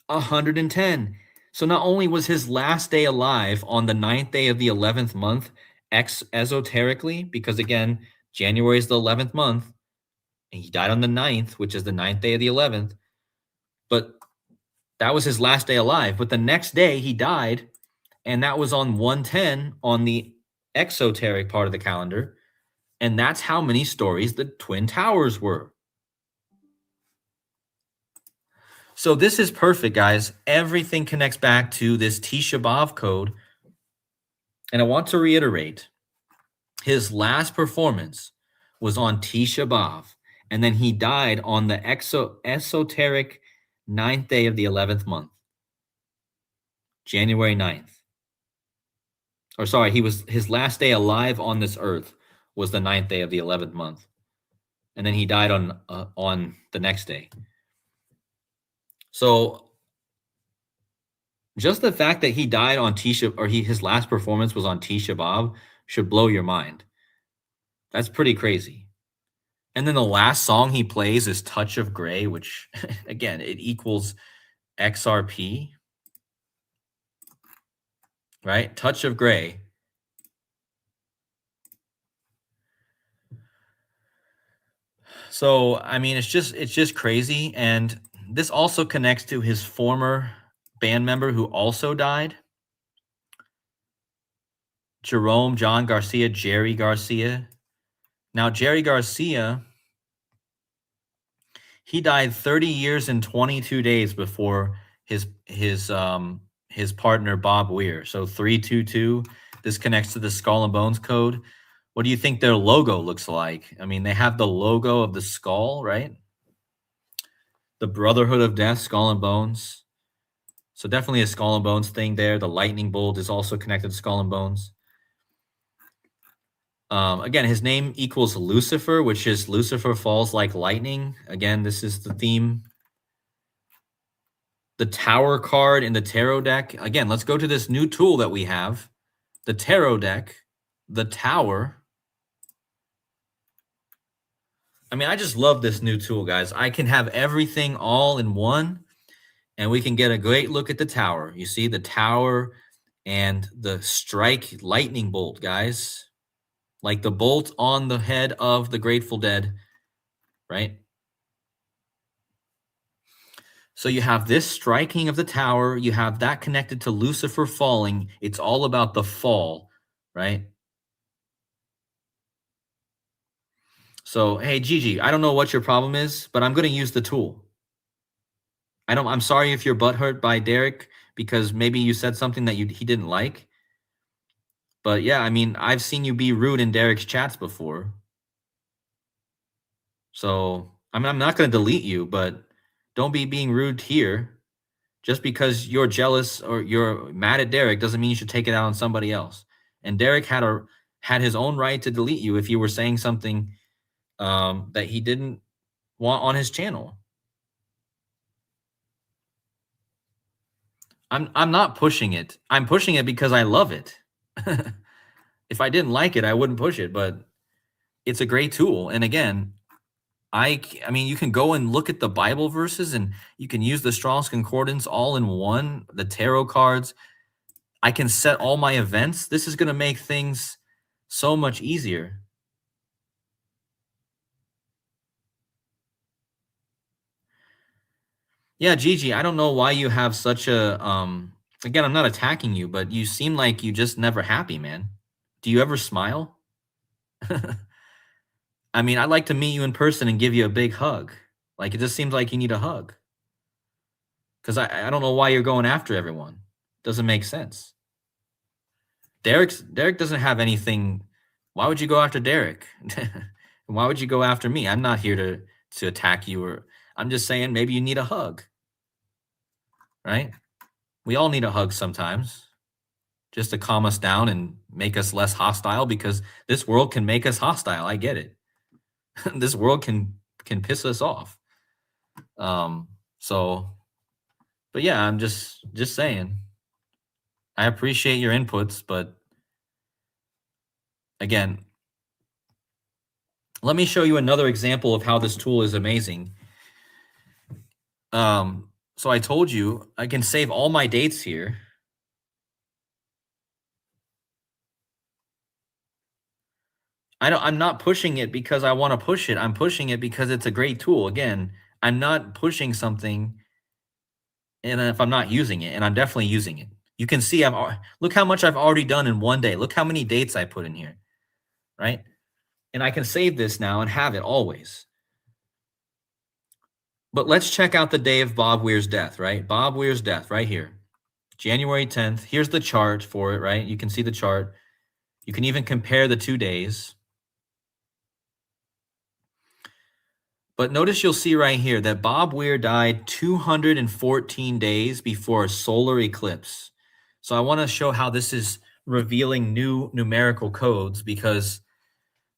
110. So not only was his last day alive on the 9th day of the 11th month esoterically, because again, January is the 11th month, and he died on the 9th, which is the 9th day of the 11th, but that was his last day alive. But the next day he died, and that was on 110 on the exoteric part of the calendar, and that's how many stories the Twin Towers were. So this is perfect, guys. Everything connects back to this Tisha B'Av code. And I want to reiterate, his last performance was on Tisha B'Av, and then he died on the esoteric 9th day of the 11th month, January 9th. Or sorry, his last day alive on this earth was the 9th day of the 11th month. And then he died on the next day. So just the fact that he died on his last performance was on Tisha B'Av should blow your mind. That's pretty crazy. And then the last song he plays is Touch of Grey, which, again, it equals XRP, right? Touch of Grey. So, I mean, it's just crazy. And this also connects to his former band member who also died. John Garcia, Jerry Garcia. Now, Jerry Garcia, he died 30 years and 22 days before his partner Bob Weir. So 322. This connects to the Skull and Bones code. What do you think their logo looks like? I mean, they have the logo of the skull, right? The Brotherhood of Death, Skull and Bones. So definitely a Skull and Bones thing there. The lightning bolt is also connected to Skull and Bones. Again, his name equals Lucifer, which is Lucifer falls like lightning. Again, this is the theme. The Tower card in the tarot deck. Again, let's go to this new tool that we have. The tarot deck, the Tower. I mean, I just love this new tool, guys. I can have everything all in one, and we can get a great look at the Tower. You see the Tower and the strike lightning bolt, guys. Like the bolt on the head of the Grateful Dead, right? So you have this striking of the tower. You have that connected to Lucifer falling. It's all about the fall, right? So, hey, Gigi, I don't know what your problem is, but I'm going to use the tool. I'm sorry if you're butthurt by Derek because maybe you said something that he didn't like. But yeah, I mean, I've seen you be rude in Derek's chats before. So, I mean, I'm not going to delete you, but don't be being rude here. Just because you're jealous or you're mad at Derek doesn't mean you should take it out on somebody else. And Derek had his own right to delete you if you were saying something that he didn't want on his channel. I'm not pushing it. I'm pushing it because I love it. If I didn't like it, I wouldn't push it. But it's a great tool. And again, I mean, you can go and look at the Bible verses, and you can use the Strong's Concordance all in one. The tarot cards. I can set all my events. This is going to make things so much easier. Yeah, Gigi, I don't know why you have such a again, I'm not attacking you, but you seem like you just never happy, man. Do you ever smile? I mean, I'd like to meet you in person and give you a big hug. Like it just seems like you need a hug. Cuz I don't know why you're going after everyone. Doesn't make sense. Derek doesn't have anything. Why would you go after Derek? Why would you go after me? I'm not here to attack you, or I'm just saying maybe you need a hug, right? We all need a hug sometimes just to calm us down and make us less hostile because this world can make us hostile. I get it. This world can piss us off. So but yeah, I'm just saying. I appreciate your inputs, but again, let me show you another example of how this tool is amazing. So I told you I can save all my dates here. I'm not pushing it because I want to push it. I'm pushing it because it's a great tool. Again, I'm not pushing something and if I'm not using it, and I'm definitely using it. You can see look how much I've already done in one day. Look how many dates I put in here, right? And I can save this now and have it always. But let's check out the day of Bob Weir's death, right? Bob Weir's death right here. January 10th. Here's the chart for it, right? You can see the chart. You can even compare the 2 days. But notice you'll see right here that Bob Weir died 214 days before a solar eclipse. So I want to show how this is revealing new numerical codes because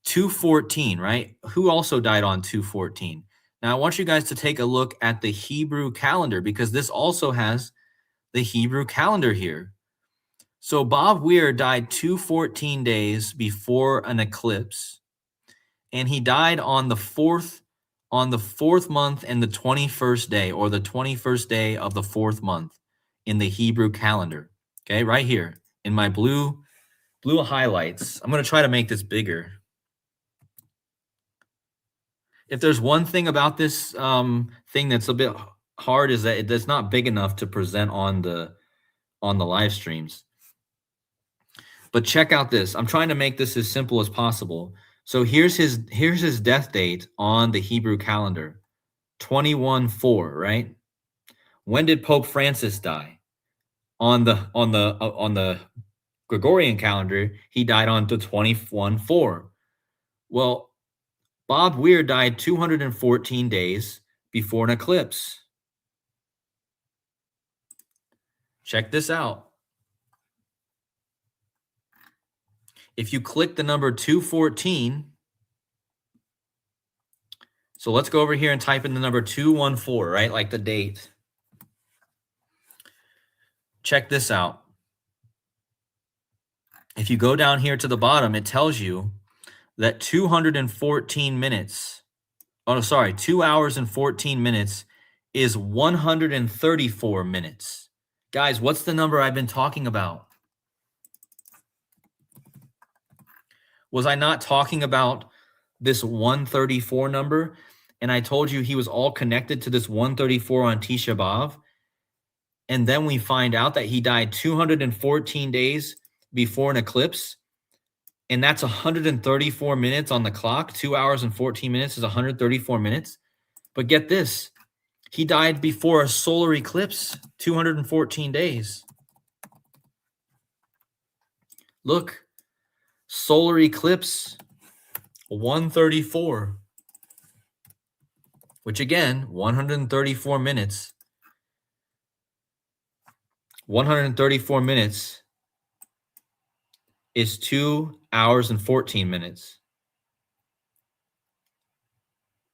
214, right? Who also died on 214? Now I want you guys to take a look at the Hebrew calendar because this also has the Hebrew calendar here. So Bob Weir died 214 days before an eclipse, and he died on the fourth month and the 21st day, or the 21st day of the fourth month in the Hebrew calendar. Okay, right here in my blue highlights. I'm going to try to make this bigger. If there's one thing about this thing that's a bit hard is that it's not big enough to present on the live streams. But check out this. I'm trying to make this as simple as possible. So here's his death date on the Hebrew calendar. 21/4, right? When did Pope Francis die? On the Gregorian calendar, he died on the 21/4. Well, Bob Weir died 214 days before an eclipse. Check this out. If you click the number 214, so let's go over here and type in the number 214, right? Like the date. Check this out. If you go down here to the bottom, it tells you that 214 minutes, oh, no, sorry, 2 hours and 14 minutes is 134 minutes. Guys, what's the number I've been talking about? Was I not talking about this 134 number? And I told you he was all connected to this 134 on Tisha B'Av. And then we find out that he died 214 days before an eclipse. And that's 134 minutes on the clock. 2 hours and 14 minutes is 134 minutes. But get this, he died before a solar eclipse, 214 days. Look, solar eclipse, 134, which again, 134 minutes. 134 minutes is 2 hours and 14 minutes.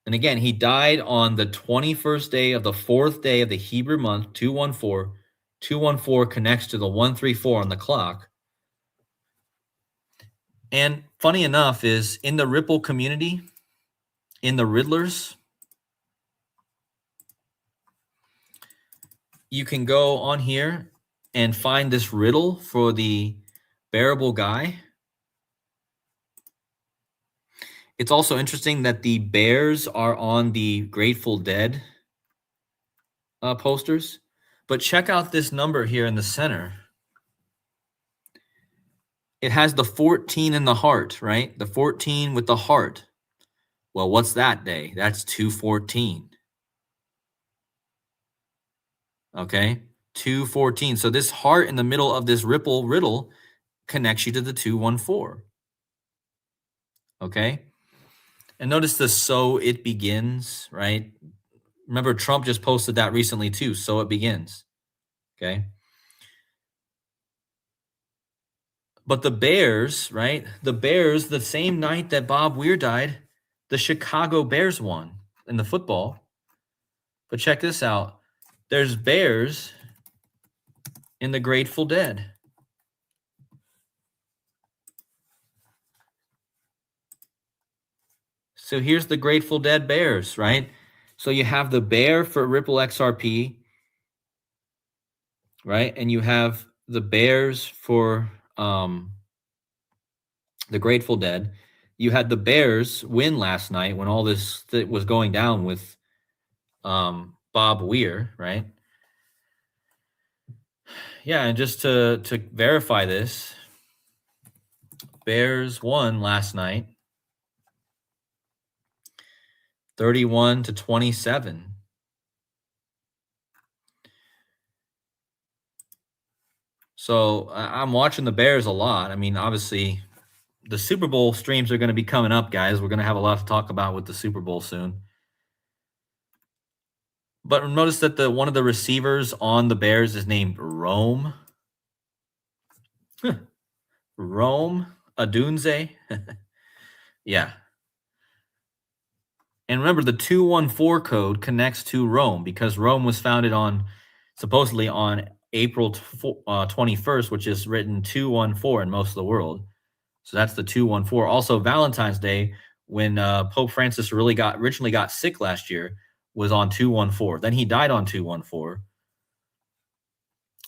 And again, he died on the 21st day of the 4th day of the Hebrew month, 214. 214 connects to the 134 on the clock. And funny enough is in the Ripple community, in the Riddlers, you can go on here and find this riddle for the bearable guy. It's also interesting that the bears are on the Grateful Dead posters. But check out this number here in the center. It has the 14 in the heart, right? The 14 with the heart. Well, what's that day? That's 214. Okay, 214. So this heart in the middle of this Ripple riddle connects you to the 214. Okay, and notice the "so it begins," right? Remember, Trump just posted that recently too. So it begins. Okay. But the Bears, right? The Bears, the same night that Bob Weir died, the Chicago Bears won in the football. But check this out. There's bears in the Grateful Dead. So here's the Grateful Dead bears, right? So you have the bear for Ripple XRP, right? And you have the bears for the Grateful Dead. You had the Bears win last night when all this was going down with Bob Weir, right? Yeah, and just to verify this, Bears won last night 31-27. So I'm watching the Bears a lot. I mean, obviously, the Super Bowl streams are going to be coming up, guys. We're going to have a lot to talk about with the Super Bowl soon. But notice that one of the receivers on the Bears is named Rome. Rome Adunze. Yeah. And remember, the 214 code connects to Rome because Rome was founded supposedly on April 21st, which is written 214 in most of the world. So that's the 214. Also, Valentine's Day, when Pope Francis originally got sick last year, was on 214. Then he died on 214.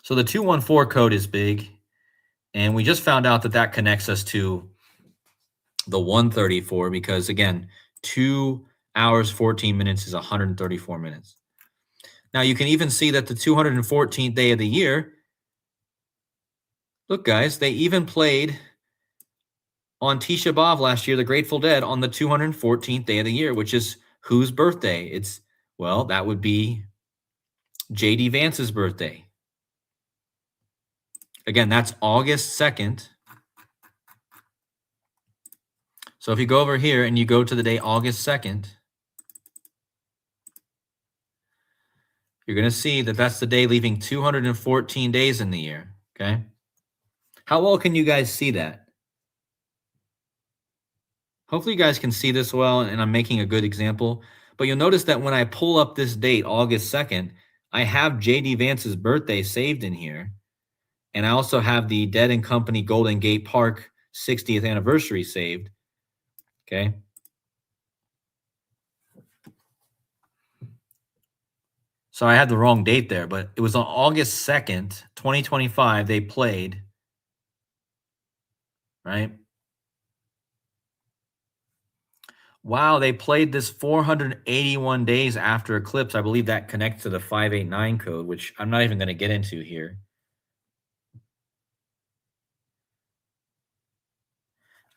So the 214 code is big. And we just found out that connects us to the 134 because, again, 2 hours, 14 minutes is 134 minutes. Now, you can even see that the 214th day of the year, look, guys, they even played on Tisha B'Av last year, the Grateful Dead, on the 214th day of the year, which is whose birthday? That would be J.D. Vance's birthday. Again, that's August 2nd. So if you go over here and you go to the day August 2nd, you're going to see that that's the day leaving 214 days in the year, okay? How well can you guys see that? Hopefully you guys can see this well, and I'm making a good example. But you'll notice that when I pull up this date, August 2nd, I have JD Vance's birthday saved in here. And I also have the Dead and Company Golden Gate Park 60th anniversary saved. Okay. So I had the wrong date there, but it was on August 2nd, 2025. They played, right? Wow, they played this 481 days after eclipse. I believe that connects to the 589 code, which I'm not even going to get into here.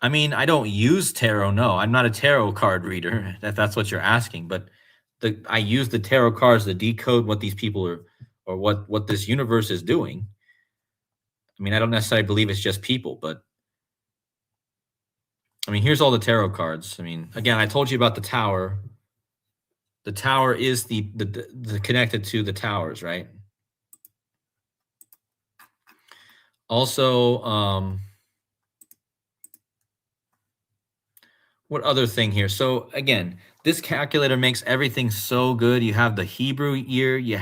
I mean, I don't use tarot. No, I'm not a tarot card reader. If that's what you're asking, but I use the tarot cards to decode what these people are, or what this universe is doing. I mean, I don't necessarily believe it's just people, but I mean, here's all the tarot cards. I mean, again, I told you about the tower. The tower is the connected to the towers, right? Also, what other thing here? So again, this calculator makes everything so good. You have the Hebrew year, you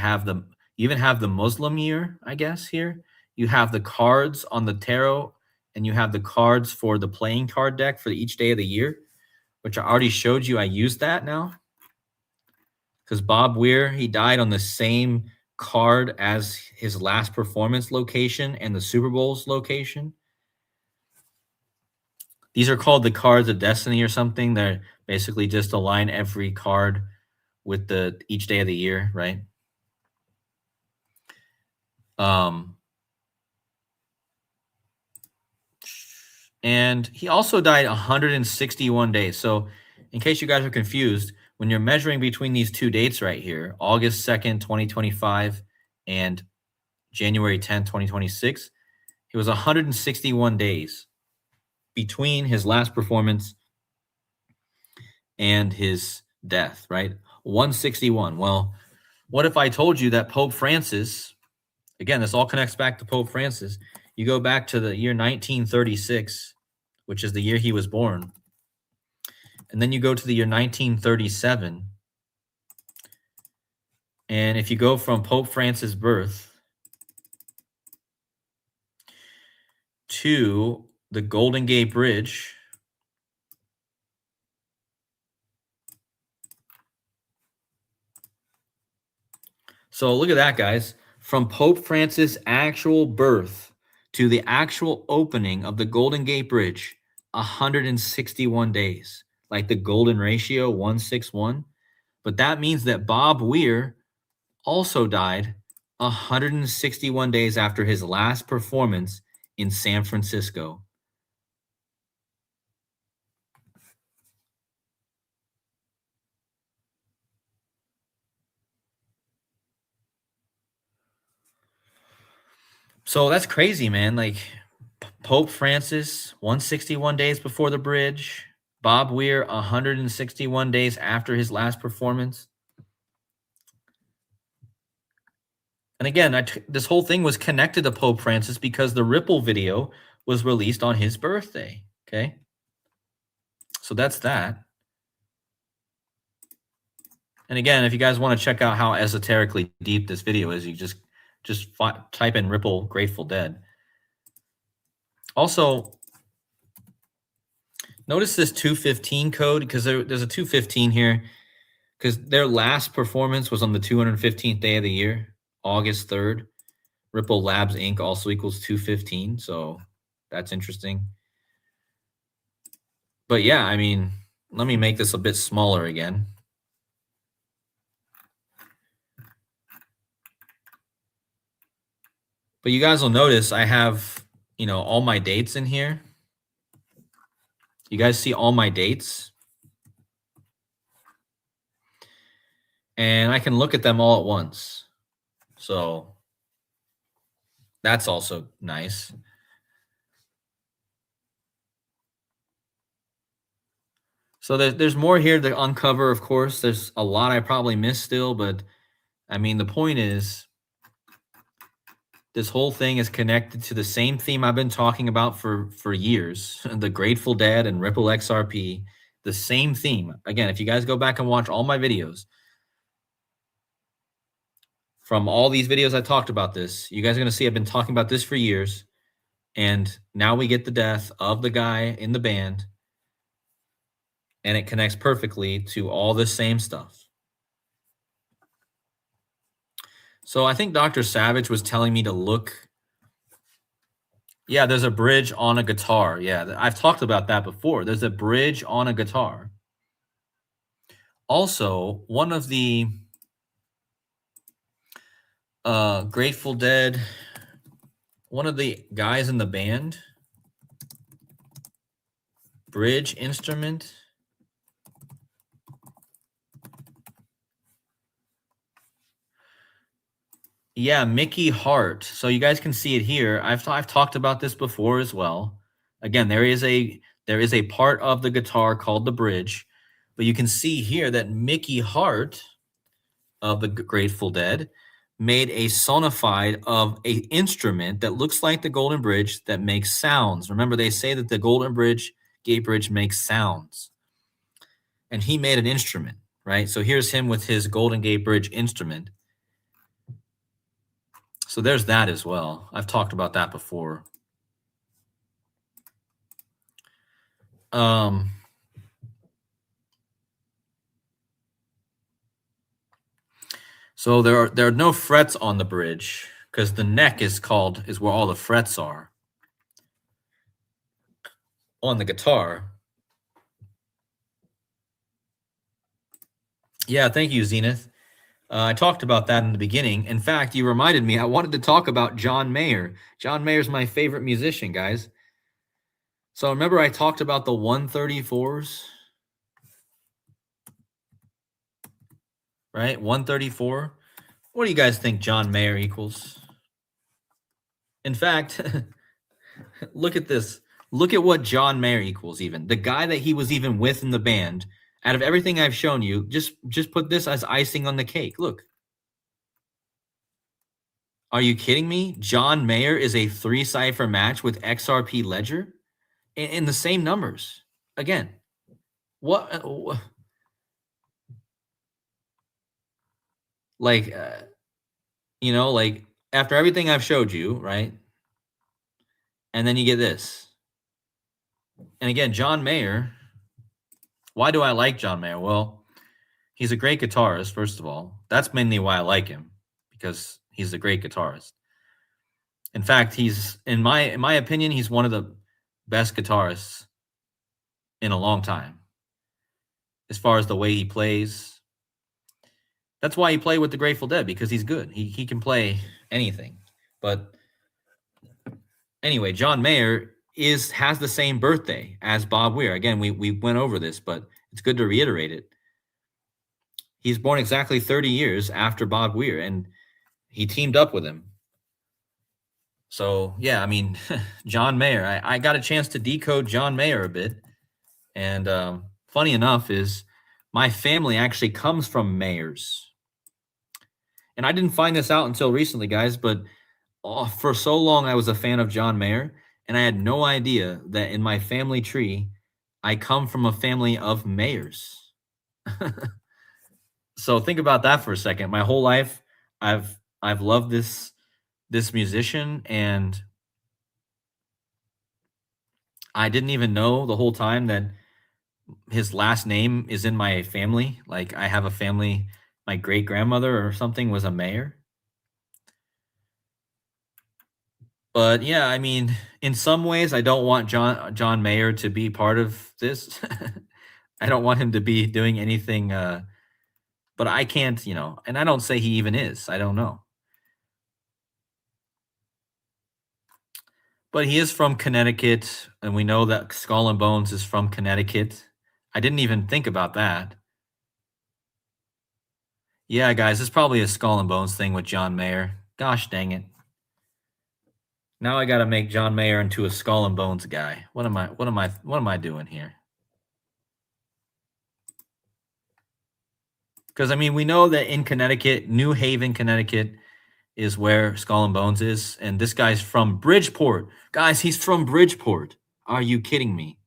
even have the Muslim year, I guess here. You have the cards on the tarot, and you have the cards for the playing card deck for each day of the year, which I already showed you. I used that now because Bob Weir, he died on the same card as his last performance location and the Super Bowl's location. These are called the cards of destiny or something. They're basically just align every card with the each day of the year, right? Um, and he also died 161 days. So, in case you guys are confused, when you're measuring between these two dates right here, August 2nd, 2025, and January 10th, 2026, it was 161 days between his last performance and his death, right? 161. Well, what if I told you that Pope Francis, again, this all connects back to Pope Francis. You go back to the year 1936, which is the year he was born. And then you go to the year 1937. And if you go from Pope Francis' birth to the Golden Gate Bridge, so look at that, guys. From Pope Francis' actual birth to the actual opening of the Golden Gate Bridge, 161 days. Like the golden ratio, 161. But that means that Bob Weir also died 161 days after his last performance in San Francisco. So that's crazy, man. Like Pope Francis, 161 days before the bridge. Bob Weir, 161 days after his last performance. And again, this whole thing was connected to Pope Francis because the Ripple video was released on his birthday. Okay. So that's that. And again, if you guys want to check out how esoterically deep this video is, you just type in Ripple Grateful Dead. Also, notice this 215 code because there's a 215 here because their last performance was on the 215th day of the year, August 3rd. Ripple Labs Inc. also equals 215. So that's interesting. But yeah, I mean, let me make this a bit smaller again. But you guys will notice I have, all my dates in here. You guys see all my dates? And I can look at them all at once. So that's also nice. So there's more here to uncover, of course. There's a lot I probably missed still, but I mean, the point is this whole thing is connected to the same theme I've been talking about for years, the Grateful Dead and Ripple XRP the same theme. Again, if you guys go back and watch all my videos, from all these videos I talked about this, you guys are going to see I've been talking about this for years. And now we get the death of the guy in the band, and it connects perfectly to all the same stuff. So I think Dr. Savage was telling me to look. Yeah, there's a bridge on a guitar. Yeah, I've talked about that before. There's a bridge on a guitar. Also, one of the Grateful Dead, one of the guys in the band, bridge instrument. Yeah, Mickey Hart. So you guys can see it here. I've talked about this before as well. Again, there is a part of the guitar called the bridge, but you can see here that Mickey Hart of the Grateful Dead made a sonified of a instrument that looks like the Golden Bridge that makes sounds. Remember, they say that the Golden Bridge Gate Bridge makes sounds, and he made an instrument, right? So here's him with his Golden Gate Bridge instrument. So there's that as well. I've talked about that before. So there are no frets on the bridge because the neck is where all the frets are on the guitar. Yeah, thank you, Zenith. I talked about that in the beginning. In fact, you reminded me. I wanted to talk about John Mayer. John Mayer's my favorite musician, guys. So remember I talked about the 134s? Right? 134. What do you guys think John Mayer equals? In fact, look at this. Look at what John Mayer equals even. The guy that he was even with in the band, out of everything I've shown you, just put this as icing on the cake. Look. Are you kidding me? John Mayer is a 3-cipher match with XRP Ledger in the same numbers. Again, what like like after everything I've showed you, right? And then you get this. And again, John Mayer, why do I like John Mayer? Well, he's a great guitarist, first of all. That's mainly why I like him, because he's a great guitarist. In fact, he's in my opinion, he's one of the best guitarists in a long time. As far as the way he plays, that's why he played with the Grateful Dead, because he's good. He can play anything. But anyway, John Mayer has the same birthday as Bob Weir. Again, we went over this, but it's good to reiterate it. He's born exactly 30 years after Bob Weir, and he teamed up with him. So yeah, I mean, John Mayer. I got a chance to decode John Mayer a bit, and funny enough is my family actually comes from Mayers. And I didn't find this out until recently, guys, but for so long I was a fan of John Mayer, and I had no idea that in my family tree, I come from a family of Mayers. So think about that for a second. My whole life, I've loved this musician, and I didn't even know the whole time that his last name is in my family. Like, I have a family, my great grandmother or something was a Mayer. But yeah, I mean, in some ways, I don't want John Mayer to be part of this. I don't want him to be doing anything. But I can't, and I don't say he even is. I don't know. But he is from Connecticut, and we know that Skull and Bones is from Connecticut. I didn't even think about that. Yeah, guys, it's probably a Skull and Bones thing with John Mayer. Gosh dang it. Now I got to make John Mayer into a Skull and Bones guy. What am I doing here? Because I mean, we know that in Connecticut, New Haven, Connecticut is where Skull and Bones is, and this guy's from Bridgeport. Guys, he's from Bridgeport. Are you kidding me?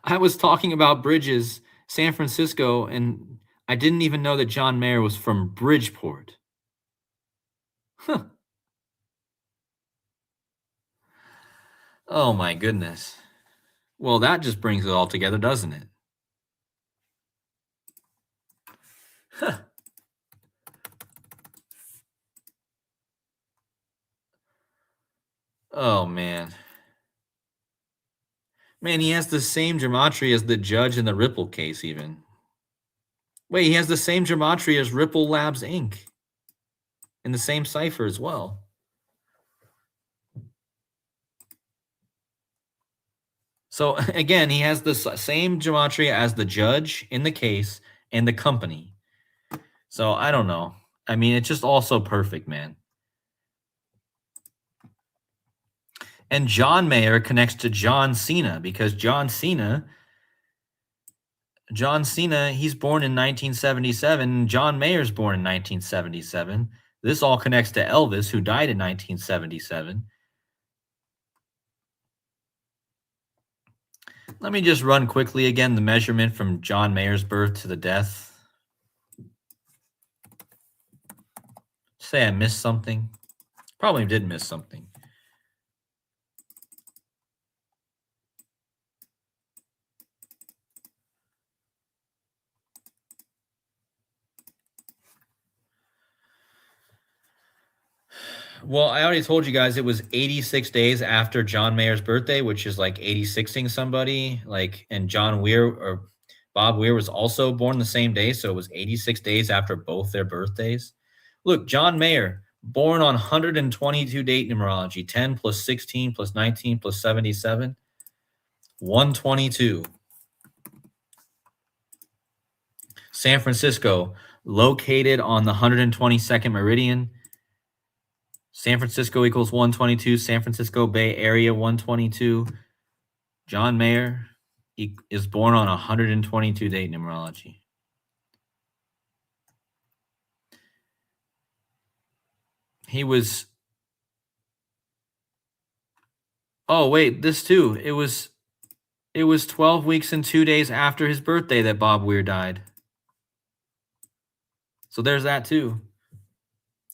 I was talking about bridges, San Francisco, and I didn't even know that John Mayer was from Bridgeport. Huh. Oh my goodness. Well, that just brings it all together, doesn't it? Huh. Oh man. Man, he has the same gematria as the judge in the Ripple case, even. Wait, he has the same gematria as Ripple Labs Inc. in the same cipher as well. So again, he has the same gematria as the judge in the case and the company. So I don't know. I mean, it's just all so perfect, man. And John Mayer connects to John Cena because John Cena, he's born in 1977. John Mayer's born in 1977. This all connects to Elvis, who died in 1977. Let me just run quickly again the measurement from John Mayer's birth to the death. Say I missed something. Probably did miss something. Well, I already told you guys it was 86 days after John Mayer's birthday, which is like 86ing somebody. Like, and John Weir or Bob Weir was also born the same day, so it was 86 days after both their birthdays. Look, John Mayer, born on 122 date numerology, 10 plus 16 plus 19 plus 77, 122. San Francisco, located on the 122nd meridian. San Francisco equals 122. San Francisco Bay Area 122. John Mayer is born on 122 date numerology. He was. Oh wait, this too. It was 12 weeks and 2 days after his birthday that Bob Weir died. So there's that too.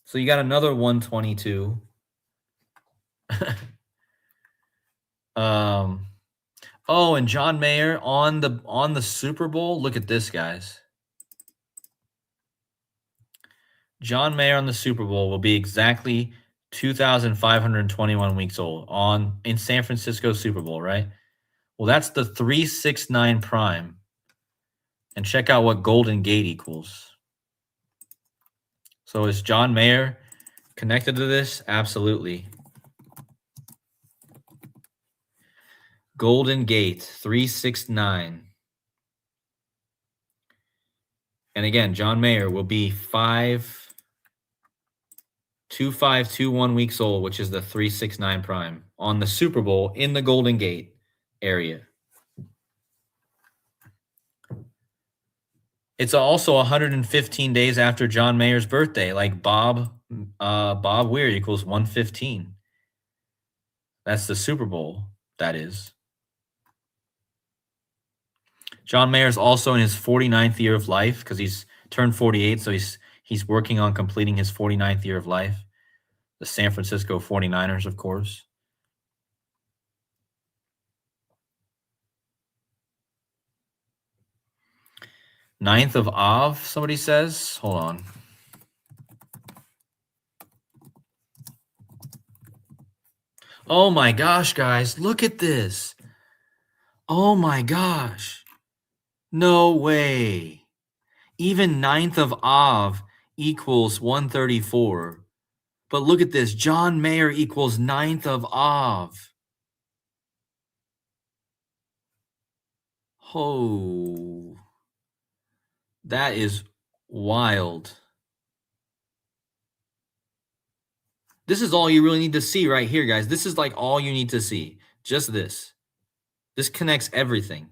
So you got another 122. Oh, and John Mayer on the Super Bowl. Look at this, guys. John Mayer on the Super Bowl will be exactly 2,521 weeks old in San Francisco Super Bowl, right? Well, that's the 369 prime. And check out what Golden Gate equals. So is John Mayer connected to this? Absolutely. Golden Gate 369. And again, John Mayer will be 2521 weeks old, which is the 369 prime on the Super Bowl in the Golden Gate area. It's also 115 days after John Mayer's birthday, like Bob Weir equals 115. That's the Super Bowl, that is. John Mayer's also in his 49th year of life because he's turned 48, so he's working on completing his 49th year of life. The San Francisco 49ers, of course. 9th of Av, somebody says. Hold on. Oh my gosh, guys, look at this. Oh my gosh. No way. Even 9th of Av equals 134. But look at this. John Mayer equals 9th of Av. Oh, that is wild. This is all you really need to see right here, guys. This is like all you need to see. Just this. This connects everything.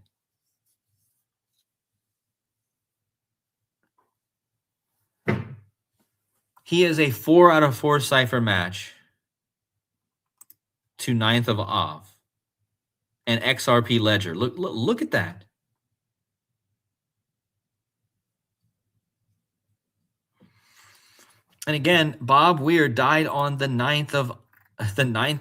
He is a 4 out of 4 cipher match to 9th of Av. and XRP Ledger. Look at that. And again, Bob Weir died on the 9th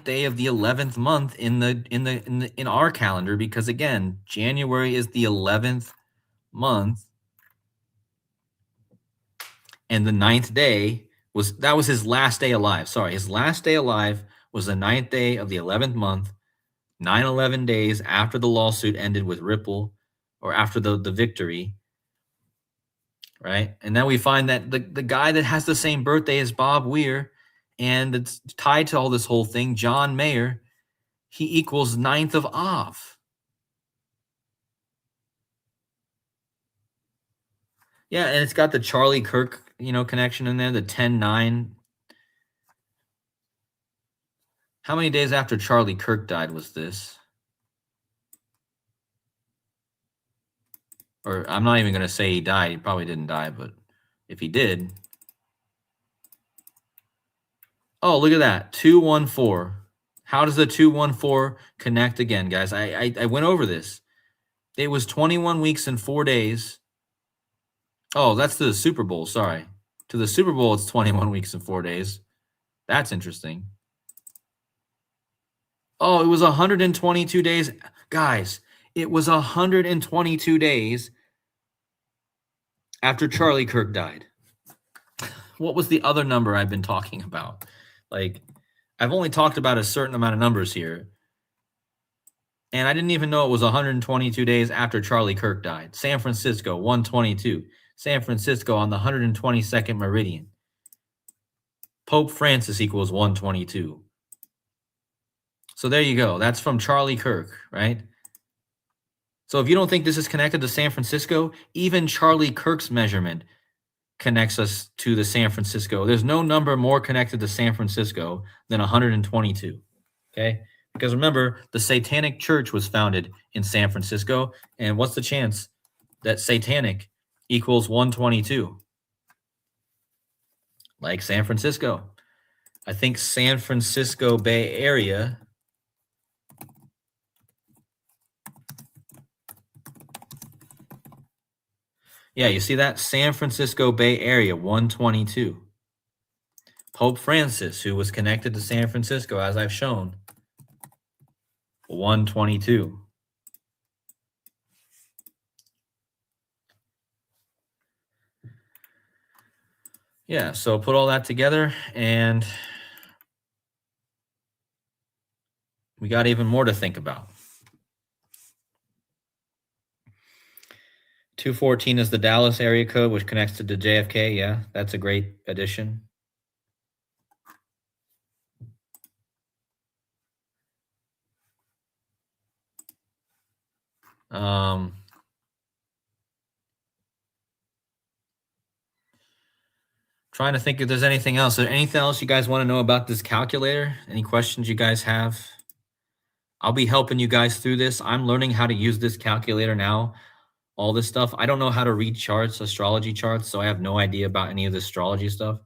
day of the 11th month in our calendar, because again, January is the 11th month, and the 9th day was his last day alive. Sorry, his last day alive was the 9th day of the 11th month, 11 days after the lawsuit ended with Ripple, or after the victory. Right? And then we find that the guy that has the same birthday as Bob Weir, and it's tied to all this whole thing, John Mayer, he equals 9th of Av. Yeah, and it's got the Charlie Kirk, connection in there, the 10-9. How many days after Charlie Kirk died was this? Or I'm not even going to say he died. He probably didn't die, but if he did. Oh, look at that. 214. How does the 214 connect again, guys? I went over this. It was 21 weeks and 4 days. Oh, that's to the Super Bowl. Sorry. To the Super Bowl, it's 21 weeks and 4 days. That's interesting. Oh, it was 122 days. Guys, it was 122 days after Charlie Kirk died. What was the other number I've been talking about? Like, I've only talked about a certain amount of numbers here. And I didn't even know it was 122 days after Charlie Kirk died. San Francisco, 122. San Francisco on the 122nd meridian. Pope Francis equals 122. So there you go. That's from Charlie Kirk, right? So if you don't think this is connected to San Francisco, even Charlie Kirk's measurement connects us to the San Francisco. There's no number more connected to San Francisco than 122, okay? Because remember, the Satanic Church was founded in San Francisco, and what's the chance that satanic equals 122? Like San Francisco. I think San Francisco Bay Area. Yeah, you see that? San Francisco Bay Area, 122. Pope Francis, who was connected to San Francisco, as I've shown, 122. Yeah, so put all that together, and we got even more to think about. 214 is the Dallas area code, which connects to the JFK. Yeah, that's a great addition. Trying to think if there's anything else. Is there anything else you guys want to know about this calculator? Any questions you guys have? I'll be helping you guys through this. I'm learning how to use this calculator now. All this stuff. I don't know how to read charts, astrology charts, so I have no idea about any of the astrology stuff.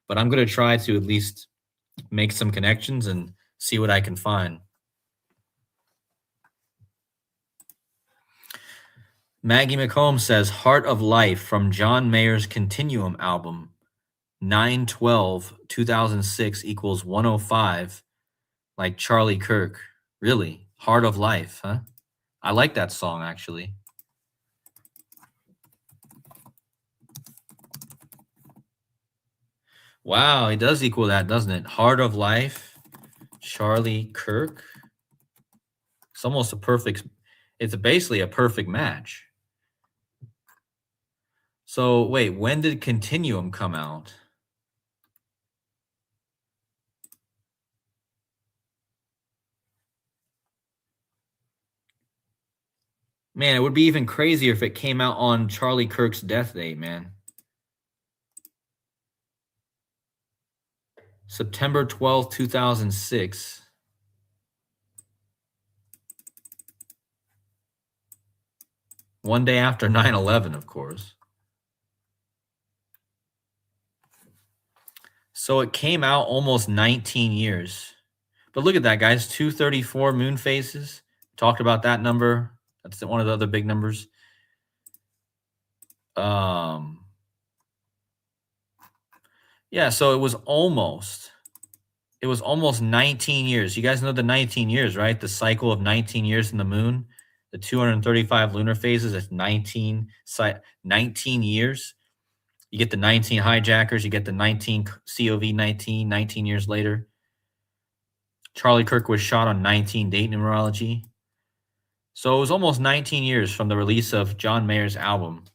But I'm going to try to at least make some connections and see what I can find. Maggie McComb says, Heart of Life from John Mayer's Continuum album, 9/12/2006 equals 105, like Charlie Kirk. Really? Heart of Life, huh? I like that song, actually. Wow, it does equal that, doesn't it? Heart of Life, Charlie Kirk. It's almost a perfect, it's basically a perfect match. So wait, when did Continuum come out? Man, it would be even crazier if it came out on Charlie Kirk's death date, man. September 12th, 2006. One day after 9/11, of course. So it came out almost 19 years. But look at that, guys. 234 moon phases, Talked about that number. That's one of the other big numbers. Um, yeah, so it was almost 19 years. You guys know the 19 years, right? The cycle of 19 years in the moon, the 235 lunar phases. It's 19 years. You get the 19 hijackers. You get the 19 COV 19 years later. Charlie Kirk was shot on 19 date numerology. So it was almost 19 years from the release of John Mayer's album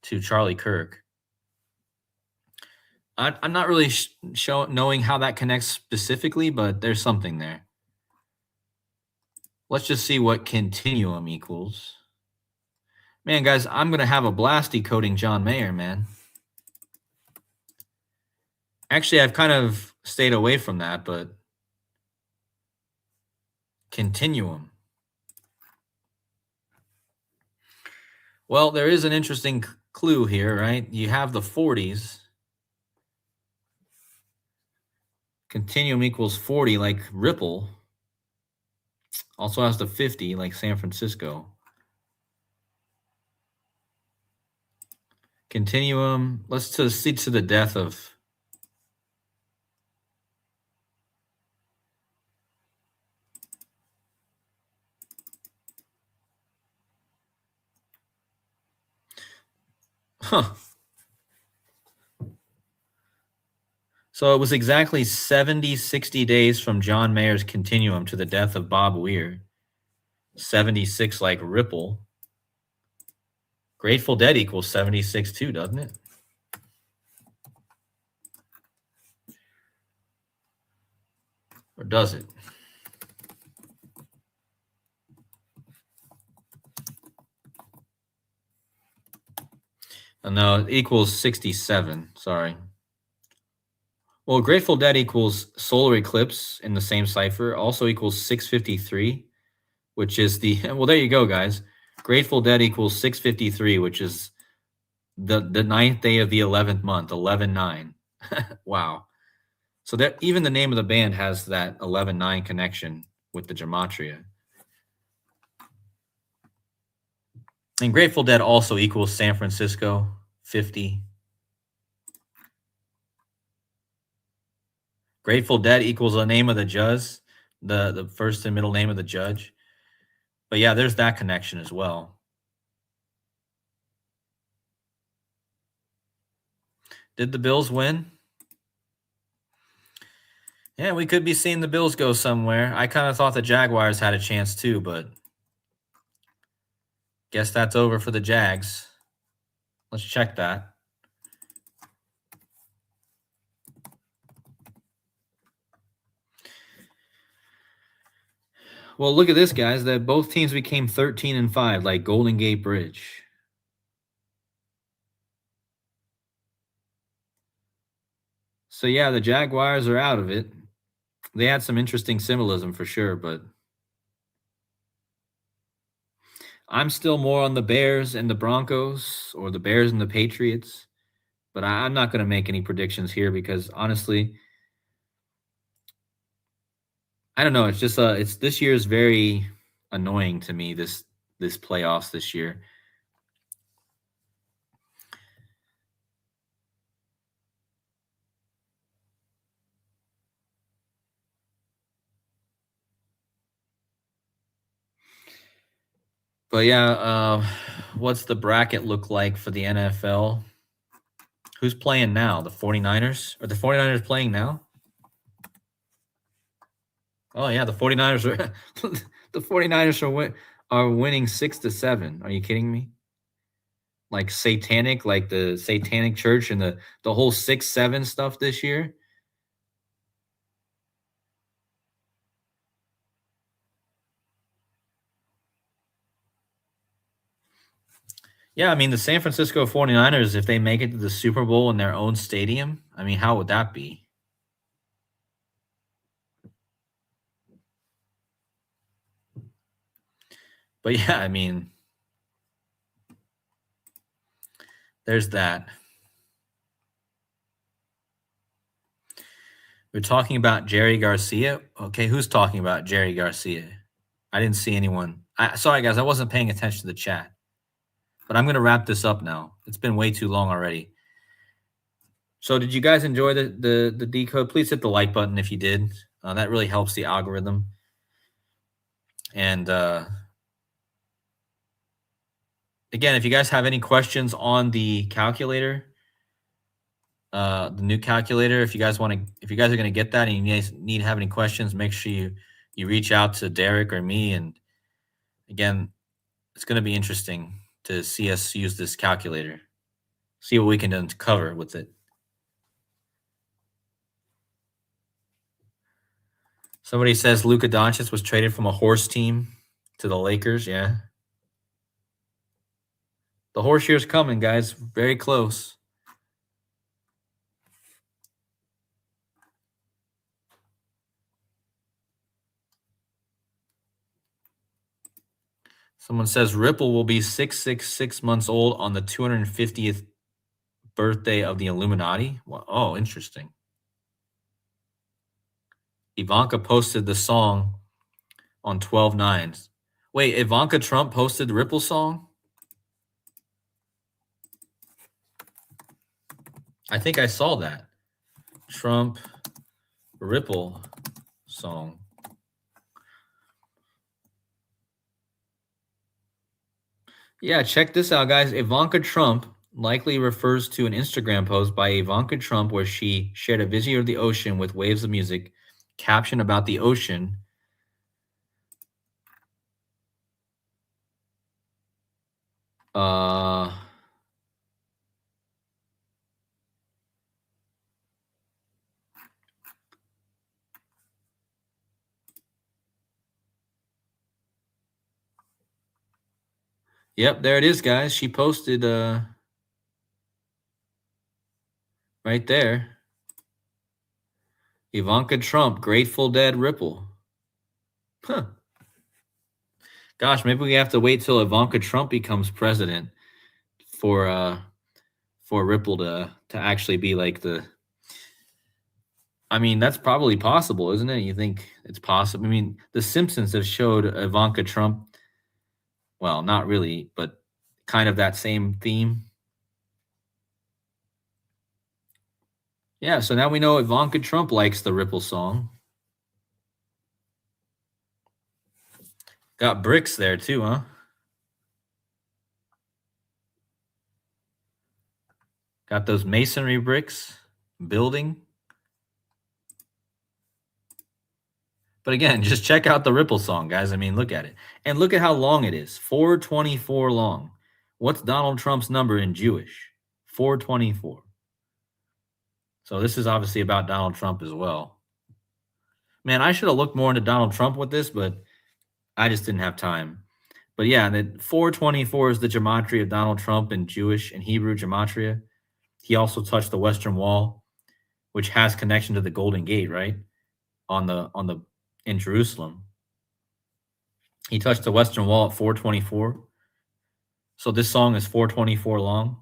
to Charlie Kirk. I'm not really knowing how that connects specifically, but there's something there. Let's just see what continuum equals. Man, guys, I'm going to have a blast decoding John Mayer, man. Actually, I've kind of stayed away from that, but continuum. Well, there is an interesting clue here, right? You have the 40s. Continuum equals 40, like Ripple. Also has the 50, like San Francisco. Continuum. Let's see to the death of. Huh. So it was exactly 60 days from John Mayer's continuum to the death of Bob Weir. 76 like Ripple. Grateful Dead equals 76 too, doesn't it? Or does it? No, it equals 67. Sorry. Well, Grateful Dead equals solar eclipse in the same cipher, also equals 653, which is the, well, there you go, guys. Grateful Dead equals 653, which is the ninth day of the 11th month, 11/9. Wow. So that even the name of the band has that 11/9 connection with the gematria. And Grateful Dead also equals San Francisco, 50. Grateful Dead equals the name of the judge, the first and middle name of the judge. But yeah, there's that connection as well. Did the Bills win? Yeah, we could be seeing the Bills go somewhere. I kind of thought the Jaguars had a chance too, but guess that's over for the Jags. Let's check that. Well, look at this, guys. That both teams became 13-5, like Golden Gate Bridge. So yeah, the Jaguars are out of it. They had some interesting symbolism for sure, but I'm still more on the Bears and the Broncos, or the Bears and the Patriots. But I'm not going to make any predictions here because honestly, I don't know. It's just it's this year is very annoying to me. This playoffs this year. But yeah, what's the bracket look like for the NFL? Who's playing now? The 49ers? Are the 49ers playing now? Oh yeah, the 49ers are the 49ers are winning 6-7. Are you kidding me? Like satanic, like the satanic church and the whole 6-7 stuff this year. Yeah, I mean, the San Francisco 49ers, if they make it to the Super Bowl in their own stadium, I mean, how would that be? But yeah, I mean, there's that. We're talking about Jerry Garcia. Okay, who's talking about Jerry Garcia? I didn't see anyone. Sorry, guys, I wasn't paying attention to the chat. But I'm going to wrap this up now. It's been way too long already. So did you guys enjoy the decode? Please hit the like button if you did. That really helps the algorithm. And again, if you guys have any questions on the calculator, the new calculator, if you guys are going to get that and you guys need to have any questions, make sure you reach out to Derek or me. And again, it's going to be interesting to see us use this calculator, see what we can uncover with it. Somebody says Luka Doncic was traded from a horse team to the Lakers. Yeah. The horse year's coming, guys. Very close. Someone says Ripple will be 666 months old on the 250th birthday of the Illuminati. Well, oh, interesting. Ivanka posted the song on 12/9. Wait, Ivanka Trump posted the Ripple song? I think I saw that. Trump Ripple song. Yeah, check this out, guys. Ivanka Trump likely refers to an Instagram post by Ivanka Trump where she shared a video of the ocean with waves of music, caption about the ocean. Yep, there it is, guys. She posted right there. Ivanka Trump, Grateful Dead Ripple. Huh. Gosh, maybe we have to wait till Ivanka Trump becomes president for Ripple to actually be like the. I mean, that's probably possible, isn't it? You think it's possible? I mean, The Simpsons have showed Ivanka Trump. Well, not really, but kind of that same theme. Yeah, so now we know Ivanka Trump likes the Ripple song. Got bricks there too, huh? Got those masonry bricks building. But again, just check out the Ripple song, guys. I mean, look at it. And look at how long it is. 424 long. What's Donald Trump's number in Jewish? 424. So this is obviously about Donald Trump as well. Man, I should have looked more into Donald Trump with this, but I just didn't have time. But yeah, the 424 is the gematria of Donald Trump in Jewish and Hebrew gematria. He also touched the Western Wall, which has connection to the Golden Gate, right? In Jerusalem. He touched the Western Wall at 424. So this song is 424 long.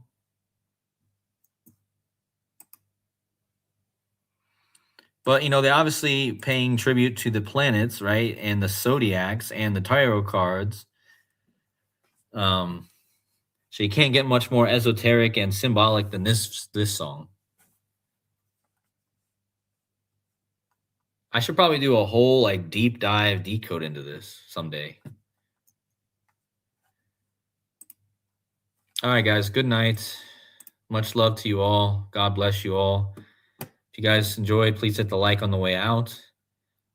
But, they're obviously paying tribute to the planets, right? And the zodiacs and the tarot cards. So you can't get much more esoteric and symbolic than this song. I should probably do a whole deep dive decode into this someday. All right, guys. Good night. Much love to you all. God bless you all. If you guys enjoyed, please hit the like on the way out.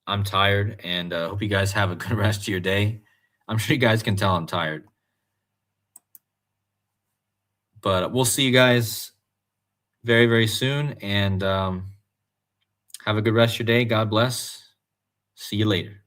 I'm tired, and hope you guys have a good rest of your day. I'm sure you guys can tell I'm tired. But we'll see you guys very, very soon, and have a good rest of your day. God bless. See you later.